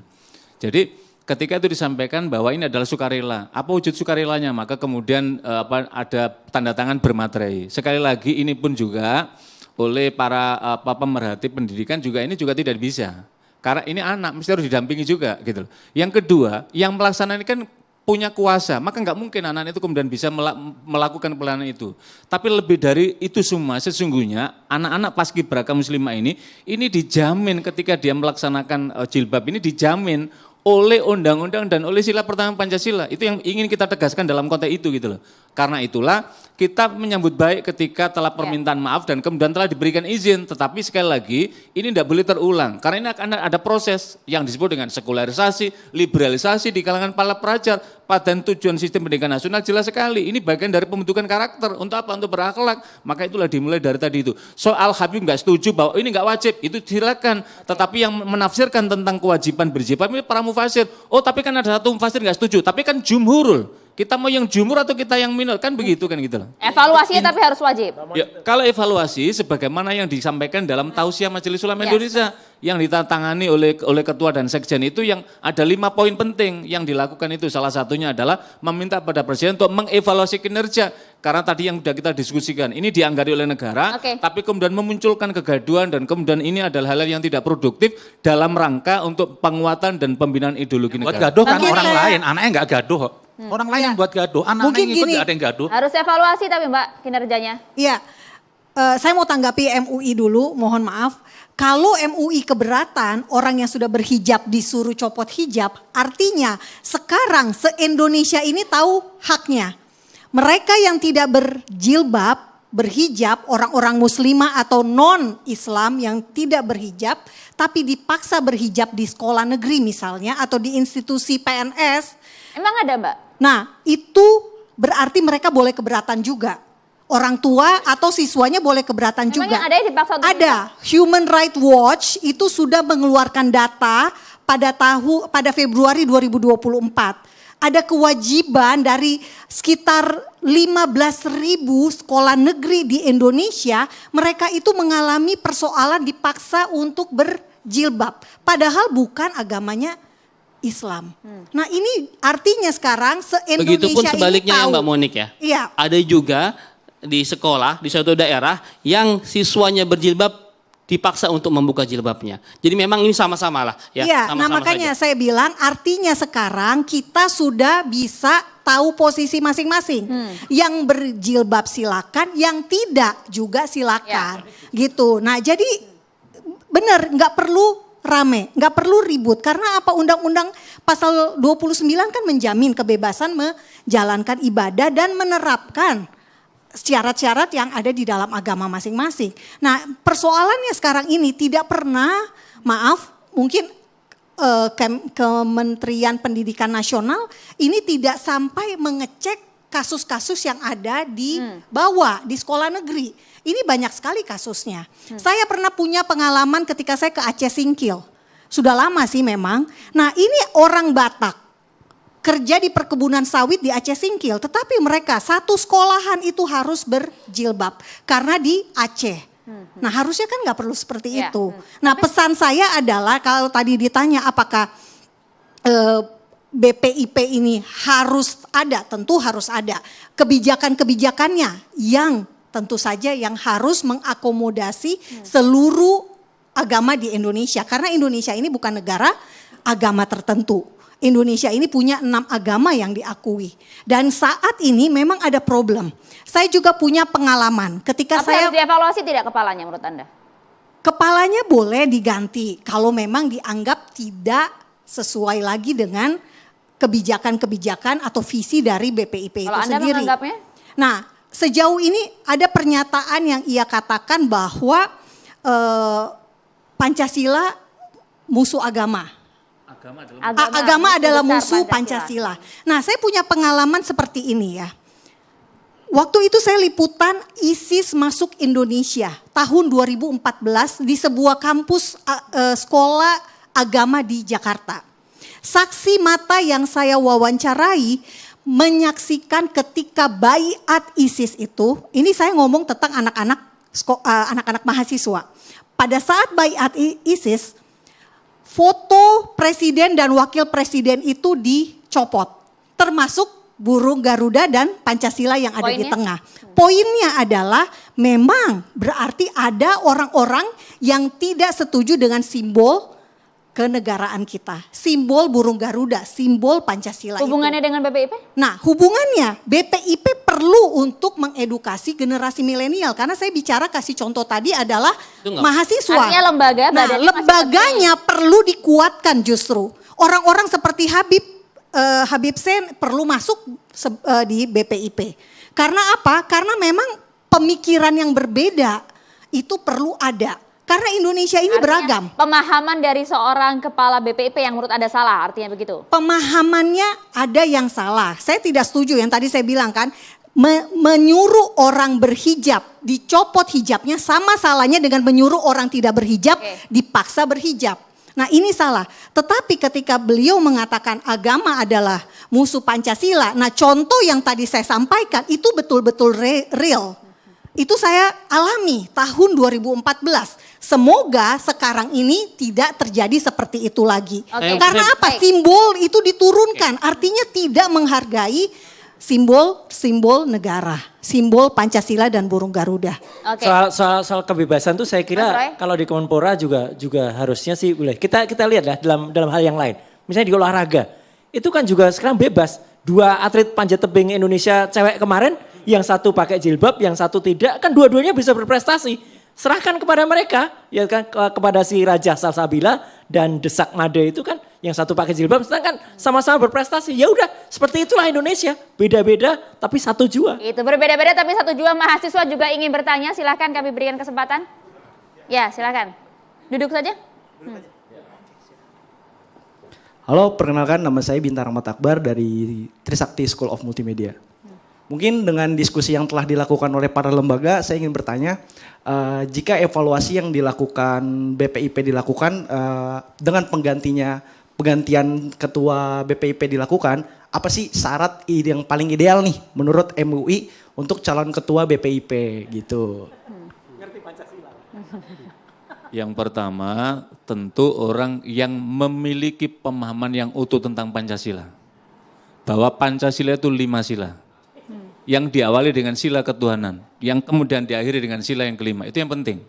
Jadi ketika itu disampaikan bahwa ini adalah sukarela. Apa wujud sukarelanya? Maka kemudian ada tanda tangan bermaterai. Sekali lagi ini pun juga oleh para pemerhati pendidikan juga ini juga tidak bisa. Karena ini anak mesti harus didampingi juga gitu. Yang kedua, yang melaksanakan kan punya kuasa, maka nggak mungkin anak itu kemudian bisa melakukan pelayanan itu. Tapi lebih dari itu semua, sesungguhnya anak-anak paskibraka muslimah ini dijamin ketika dia melaksanakan jilbab ini dijamin oleh undang-undang dan oleh sila pertama Pancasila. Itu yang ingin kita tegaskan dalam konteks itu gitu loh. Karena itulah kita menyambut baik ketika telah permintaan maaf dan kemudian telah diberikan izin. Tetapi sekali lagi ini tidak boleh terulang. Karena ini akan ada proses yang disebut dengan sekularisasi, liberalisasi di kalangan para pelajar. Dan tujuan sistem pendidikan nasional jelas sekali. Ini bagian dari pembentukan karakter. Untuk apa? Untuk berakhlak. Maka itulah dimulai dari tadi itu. Soal Habib nggak setuju bahwa ini nggak wajib. Itu silakan. Tetapi yang menafsirkan tentang kewajiban berjilbab ini para mufasir. Oh tapi kan ada satu mufasir nggak setuju. Tapi kan jumhurul. Kita mau yang jumhur atau kita yang minor, kan begitu kan gitu loh. Evaluasinya tapi harus wajib. Ya, kalau evaluasi sebagaimana yang disampaikan dalam Tausiah Majelis Ulama Indonesia yang ditandatangani oleh ketua dan sekjen itu yang ada 5 poin penting yang dilakukan itu. Salah satunya adalah meminta pada Presiden untuk mengevaluasi kinerja. Karena tadi yang sudah kita diskusikan, ini dianggari oleh negara, tapi kemudian memunculkan kegaduhan dan kemudian ini adalah hal yang tidak produktif dalam rangka untuk penguatan dan pembinaan ideologi negara. Buat gaduh kan orang lain, anaknya nggak gaduh kok. Orang lain yang buat gaduh, anaknya yang ikut nggak ada yang gaduh. Harus evaluasi tapi Mbak kinerjanya. Iya, saya mau tanggapi MUI dulu, mohon maaf. Kalau MUI keberatan orang yang sudah berhijab disuruh copot hijab, artinya sekarang se-Indonesia ini tahu haknya. Mereka yang tidak berjilbab, berhijab, orang-orang muslimah atau non-Islam yang tidak berhijab, tapi dipaksa berhijab di sekolah negeri misalnya atau di institusi PNS. Emang ada Mbak? Nah itu berarti mereka boleh keberatan juga. Orang tua atau siswanya boleh keberatan juga. Emang yang ada yang dipaksa untuk ada. Human Rights Watch itu sudah mengeluarkan data pada Februari 2024. Ada kewajiban dari sekitar 15.000 sekolah negeri di Indonesia, mereka itu mengalami persoalan dipaksa untuk berjilbab. Padahal bukan agamanya Islam. Nah ini artinya sekarang se-Indonesia Begitupun sebaliknya ini tahu. ya Mbak Monik ya. Iya. Ada juga di sekolah, di suatu daerah yang siswanya berjilbab dipaksa untuk membuka jilbabnya. Jadi memang ini sama-sama lah ya. Iya, sama-sama nah makanya saja. saya bilang artinya sekarang kita sudah bisa tahu posisi masing-masing. Yang berjilbab silakan, yang tidak juga silakan. Gitu. Nah jadi benar nggak perlu rame, nggak perlu ribut. Karena apa, undang-undang pasal 29 kan menjamin kebebasan menjalankan ibadah dan menerapkan syarat-syarat yang ada di dalam agama masing-masing. Nah persoalannya sekarang ini tidak pernah, maaf mungkin Kementerian Pendidikan Nasional ini tidak sampai mengecek kasus-kasus yang ada di bawah, di sekolah negeri. Ini banyak sekali kasusnya. Saya pernah punya pengalaman ketika saya ke Aceh Singkil. Sudah lama sih memang. Nah ini orang Batak. Kerja di perkebunan sawit di Aceh Singkil, tetapi mereka satu sekolahan itu harus berjilbab karena di Aceh. Nah harusnya kan nggak perlu seperti itu. Nah pesan saya adalah kalau tadi ditanya apakah BPIP ini harus ada, tentu harus ada kebijakan-kebijakannya yang tentu saja yang harus mengakomodasi seluruh agama di Indonesia. Karena Indonesia ini bukan negara agama tertentu. Indonesia ini punya 6 agama yang diakui. Dan saat ini memang ada problem. Saya juga punya pengalaman ketika saya... harus dievaluasi tidak kepalanya menurut Anda? Kepalanya boleh diganti kalau memang dianggap tidak sesuai lagi dengan kebijakan-kebijakan atau visi dari BPIP itu Anda sendiri. menganggapnya? Nah sejauh ini ada pernyataan yang ia katakan bahwa Pancasila musuh agama. Agama adalah musuh Pancasila. Nah saya punya pengalaman seperti ini ya. Waktu itu saya liputan ISIS masuk Indonesia tahun 2014 di sebuah kampus sekolah agama di Jakarta. Saksi mata yang saya wawancarai menyaksikan ketika baiat ISIS itu, ini saya ngomong tentang anak-anak mahasiswa. Pada saat baiat ISIS, foto presiden dan wakil presiden itu dicopot, termasuk burung Garuda dan Pancasila yang ada di tengah. Poinnya adalah memang berarti ada orang-orang yang tidak setuju dengan simbol kenegaraan kita. Simbol burung Garuda, simbol Pancasila. Hubungannya dengan BPIP? Nah, hubungannya BPIP perlu untuk mengedukasi generasi milenial. Karena saya bicara kasih contoh tadi adalah mahasiswa. Artinya lembaga, nah, lembaganya perlu dikuatkan justru. Orang-orang seperti Habib Sen perlu masuk di BPIP. Karena apa? Karena memang pemikiran yang berbeda itu perlu ada. Karena Indonesia ini beragam. Pemahaman dari seorang kepala BPIP yang menurut Anda salah, artinya begitu? Pemahamannya ada yang salah. Saya tidak setuju yang tadi saya bilang kan. Menyuruh orang berhijab, dicopot hijabnya sama salahnya dengan menyuruh orang tidak berhijab, dipaksa berhijab. Nah ini salah. Tetapi ketika beliau mengatakan agama adalah musuh Pancasila. Nah contoh yang tadi saya sampaikan itu betul-betul real. Itu saya alami tahun 2014. Semoga sekarang ini tidak terjadi seperti itu lagi. Karena apa? Simbol itu diturunkan. Artinya tidak menghargai simbol negara. Simbol Pancasila dan burung Garuda. Soal kebebasan itu saya kira kalau di Kemenpora juga harusnya sih boleh. Kita lihat lah dalam hal yang lain. Misalnya di olahraga. Itu kan juga sekarang bebas. 2 atlet panjat tebing Indonesia cewek kemarin, yang satu pakai jilbab, yang satu tidak, kan dua-duanya bisa berprestasi. Serahkan kepada mereka, ya kan, kepada si Raja Salsabila dan Desak Made itu kan, yang satu pakai jilbab, sedangkan sama-sama berprestasi. Ya udah, seperti itulah Indonesia, beda-beda tapi satu jua. Itu berbeda-beda tapi satu jua. Mahasiswa juga ingin bertanya, silakan kami berikan kesempatan. Ya, silakan. Duduk saja. Halo, perkenalkan nama saya Bintang Rahmat Akbar dari Trisakti School of Multimedia. Mungkin dengan diskusi yang telah dilakukan oleh para lembaga, saya ingin bertanya, jika evaluasi yang dilakukan BPIP dilakukan dengan penggantian ketua BPIP dilakukan, apa sih syarat yang paling ideal nih menurut MUI untuk calon ketua BPIP gitu? Ngerti Pancasila. Yang pertama, tentu orang yang memiliki pemahaman yang utuh tentang Pancasila. Bahwa Pancasila itu 5 sila. Yang diawali dengan sila ketuhanan, yang kemudian diakhiri dengan sila yang kelima. Itu yang penting.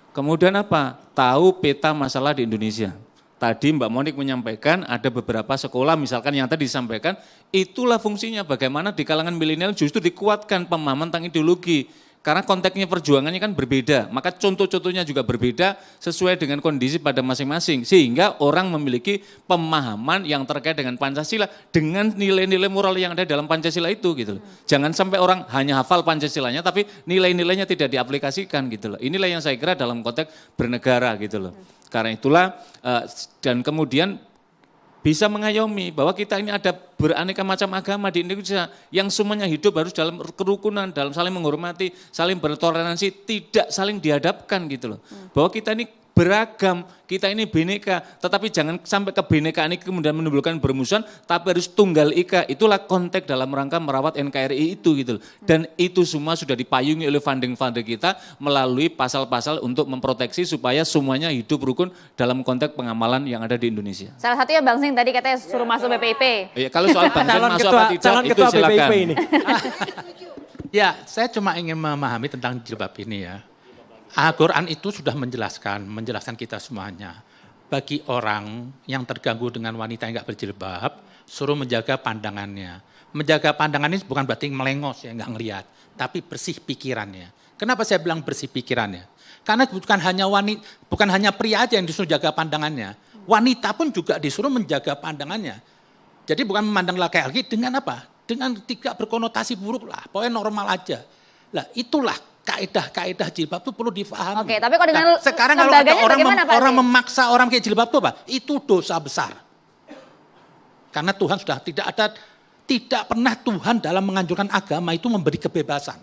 Kemudian apa? Tahu peta masalah di Indonesia. Tadi Mbak Monik menyampaikan ada beberapa sekolah misalkan yang tadi disampaikan, itulah fungsinya bagaimana di kalangan milenial justru dikuatkan pemahaman tentang ideologi. Karena konteksnya perjuangannya kan berbeda, maka contoh-contohnya juga berbeda sesuai dengan kondisi pada masing-masing. Sehingga orang memiliki pemahaman yang terkait dengan Pancasila dengan nilai-nilai moral yang ada dalam Pancasila itu gitu loh. Jangan sampai orang hanya hafal Pancasilanya tapi nilai-nilainya tidak diaplikasikan gitu loh. Inilah yang saya kira dalam konteks bernegara gitu loh. Karena itulah dan kemudian bisa mengayomi bahwa kita ini ada beraneka macam agama di Indonesia yang semuanya hidup harus dalam kerukunan, dalam saling menghormati, saling bertoleransi, tidak saling dihadapkan gitu loh. Bahwa kita ini beragam, kita ini bineka, tetapi jangan sampai kebinekaan ini kemudian menimbulkan bermusuhan, tapi harus tunggal ika. Itulah konteks dalam rangka merawat NKRI itu gitu loh. Dan itu semua sudah dipayungi oleh funding-funding kita melalui pasal-pasal untuk memproteksi supaya semuanya hidup rukun dalam konteks pengamalan yang ada di Indonesia. Salah satunya Bang Sing tadi katanya suruh masuk BPIP. Ya, kalau soal Bang Sing masuk apa tidak itu silakan. Ya, saya cuma ingin memahami tentang jilbab ini ya. Al-Quran itu sudah menjelaskan kita semuanya. Bagi orang yang terganggu dengan wanita yang nggak berjilbab, suruh menjaga pandangannya. Menjaga pandangan ini bukan berarti melengos ya, nggak ngelihat, tapi bersih pikirannya. Kenapa saya bilang bersih pikirannya? Karena bukan hanya pria aja yang disuruh jaga pandangannya. Wanita pun juga disuruh menjaga pandangannya. Jadi bukan memandang laki-laki dengan apa? Dengan tidak berkonotasi buruk lah, pokoknya normal aja. Lah itulah kaidah-kaidah jilbab itu perlu difahami. Oke, tapi kalau dengan sekarang kalau ada orang memaksa orang pakai jilbab itu apa? Itu dosa besar. Karena Tuhan sudah tidak pernah Tuhan dalam menganjurkan agama itu memberi kebebasan.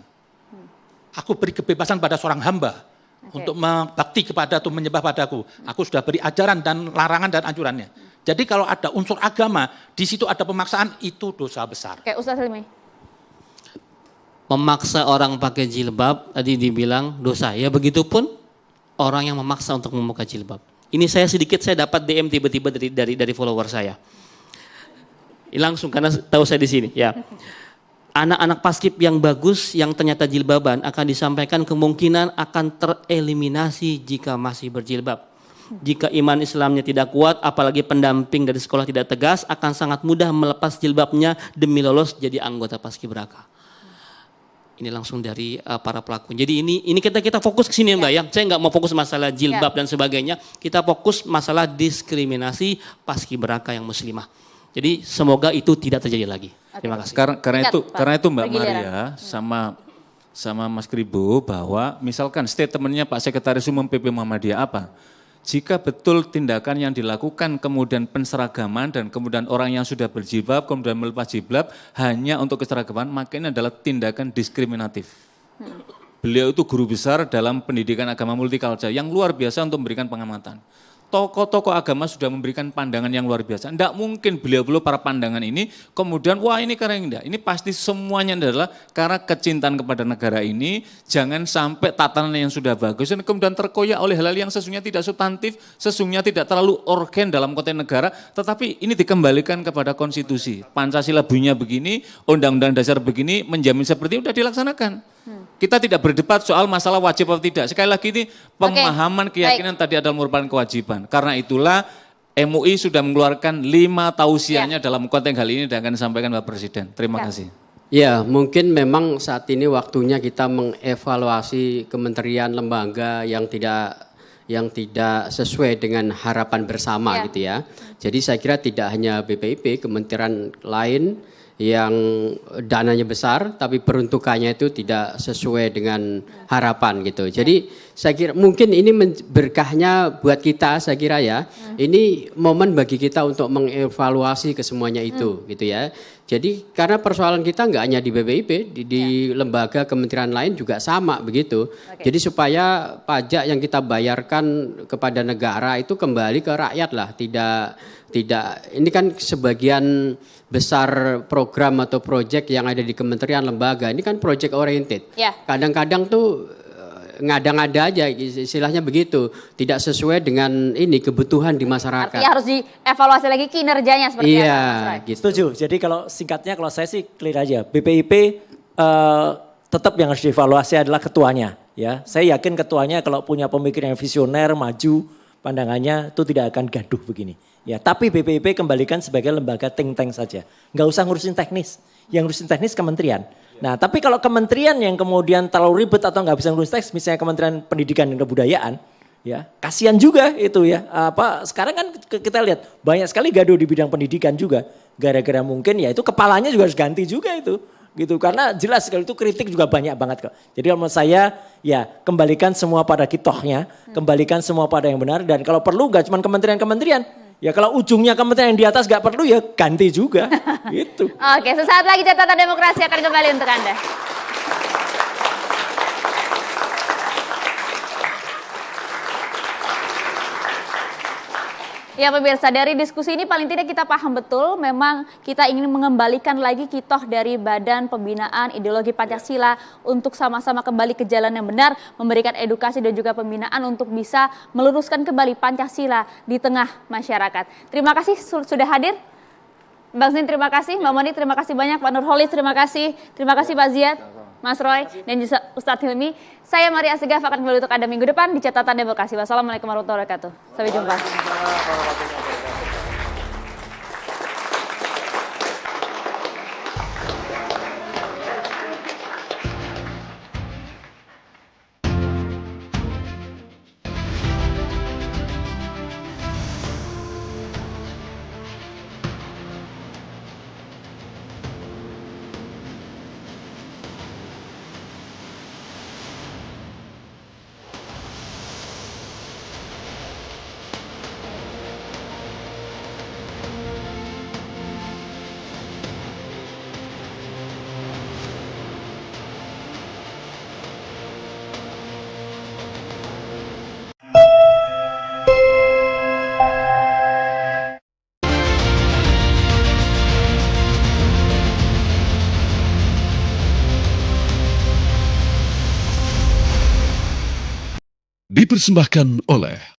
Aku beri kebebasan pada seorang hamba. untuk membakti kepada atau menyembah padaku. Aku sudah beri ajaran dan larangan dan anjurannya. Jadi kalau ada unsur agama, di situ ada pemaksaan, itu dosa besar. Oke, Ustaz Hilmi. Memaksa orang pakai jilbab, tadi dibilang dosa. Ya begitupun orang yang memaksa untuk membuka jilbab. Ini saya dapat DM tiba-tiba dari follower saya. Langsung karena tahu saya di sini, ya. Anak-anak paskib yang bagus yang ternyata jilbaban akan disampaikan kemungkinan akan tereliminasi jika masih berjilbab. Jika iman Islamnya tidak kuat, apalagi pendamping dari sekolah tidak tegas, akan sangat mudah melepas jilbabnya demi lolos jadi anggota paskibraka. Ini langsung dari para pelaku. Jadi ini kita fokus ke sini Mbak ya. Saya nggak mau fokus masalah jilbab dan sebagainya. Kita fokus masalah diskriminasi paskibraka yang muslimah. Jadi semoga itu tidak terjadi lagi. Terima kasih. Karena itu Mbak Maria sama Mas Kribo bahwa misalkan statementnya Pak Sekretaris Umum PP Muhammadiyah apa? Jika betul tindakan yang dilakukan kemudian penseragaman dan kemudian orang yang sudah berjilbab kemudian melepas jilbab hanya untuk keseragaman, maka ini adalah tindakan diskriminatif. Beliau itu guru besar dalam pendidikan agama multikultural yang luar biasa untuk memberikan pengamatan. Tokoh-tokoh agama sudah memberikan pandangan yang luar biasa. Tidak mungkin beliau-beliau para pandangan ini kemudian wah ini karena indah. Ini pasti semuanya adalah karena kecintaan kepada negara ini. Jangan sampai tatanan yang sudah bagus dan kemudian terkoyak oleh hal-hal yang sesungguhnya tidak substantif, sesungguhnya tidak terlalu organ dalam konteks negara. Tetapi ini dikembalikan kepada konstitusi. Pancasila bunyinya begini, undang-undang dasar begini, menjamin seperti itu sudah dilaksanakan. Kita tidak berdebat soal masalah wajib atau tidak. Sekali lagi ini pemahaman keyakinan tadi adalah merupakan kewajiban. Karena itulah MUI sudah mengeluarkan 5 tausiahnya dalam konteks hal ini dan akan disampaikan Pak Presiden. Terima kasih. Ya, mungkin memang saat ini waktunya kita mengevaluasi kementerian lembaga yang tidak sesuai dengan harapan bersama gitu ya. Jadi saya kira tidak hanya BPIP, kementerian lain yang dananya besar tapi peruntukannya itu tidak sesuai dengan harapan gitu. Jadi saya kira mungkin ini berkahnya buat kita, saya kira ya. Ini momen bagi kita untuk mengevaluasi kesemuanya itu gitu ya. Jadi karena persoalan kita nggak hanya di BPIP, di lembaga kementerian lain juga sama begitu. Jadi supaya pajak yang kita bayarkan kepada negara itu kembali ke rakyat lah, tidak ini kan sebagian besar program atau proyek yang ada di kementerian lembaga ini kan project oriented. Kadang-kadang tuh ngada-ngada aja istilahnya begitu, tidak sesuai dengan ini kebutuhan di masyarakat. Artinya harus dievaluasi lagi kinerjanya seperti apa. Gitu. Setuju. Jadi kalau singkatnya kalau saya sih clear aja. BPIP tetap yang harus dievaluasi adalah ketuanya. Ya, saya yakin ketuanya kalau punya pemikiran yang visioner, maju, pandangannya itu tidak akan gaduh begini. Ya, tapi BPIP kembalikan sebagai lembaga think tank saja. Nggak usah ngurusin teknis. Yang ngurusin teknis kementerian. Nah, tapi kalau kementerian yang kemudian terlalu ribet atau nggak bisa ngurusin teknis, misalnya Kementerian Pendidikan dan Kebudayaan, ya kasihan juga itu ya. Sekarang kan kita lihat banyak sekali gaduh di bidang pendidikan juga. Gara-gara mungkin ya itu kepalanya juga harus ganti juga itu. Gitu karena jelas sekali itu kritik juga banyak banget kok. Jadi kalau menurut saya ya kembalikan semua pada kitohnya, kembalikan semua pada yang benar dan kalau perlu nggak cuma kementerian-kementerian, ya kalau ujungnya kementerian yang di atas nggak perlu ya ganti juga. Gitu. Oke, sesaat lagi catatan demokrasi akan kembali untuk Anda. Ya pemirsa, dari diskusi ini paling tidak kita paham betul memang kita ingin mengembalikan lagi kitoh dari Badan Pembinaan Ideologi Pancasila untuk sama-sama kembali ke jalan yang benar, memberikan edukasi dan juga pembinaan untuk bisa meluruskan kembali Pancasila di tengah masyarakat. Terima kasih sudah hadir. Bang Zin terima kasih, Mbak Moni terima kasih banyak, Pak Nurholis terima kasih Pak Ziad, Mas Roy dan juga Ustadz Hilmi. Saya Maria Asegaf akan kembali untuk Anda minggu depan di Catatan Demokrasi. Wassalamualaikum warahmatullahi wabarakatuh. Sampai jumpa. dipersembahkan oleh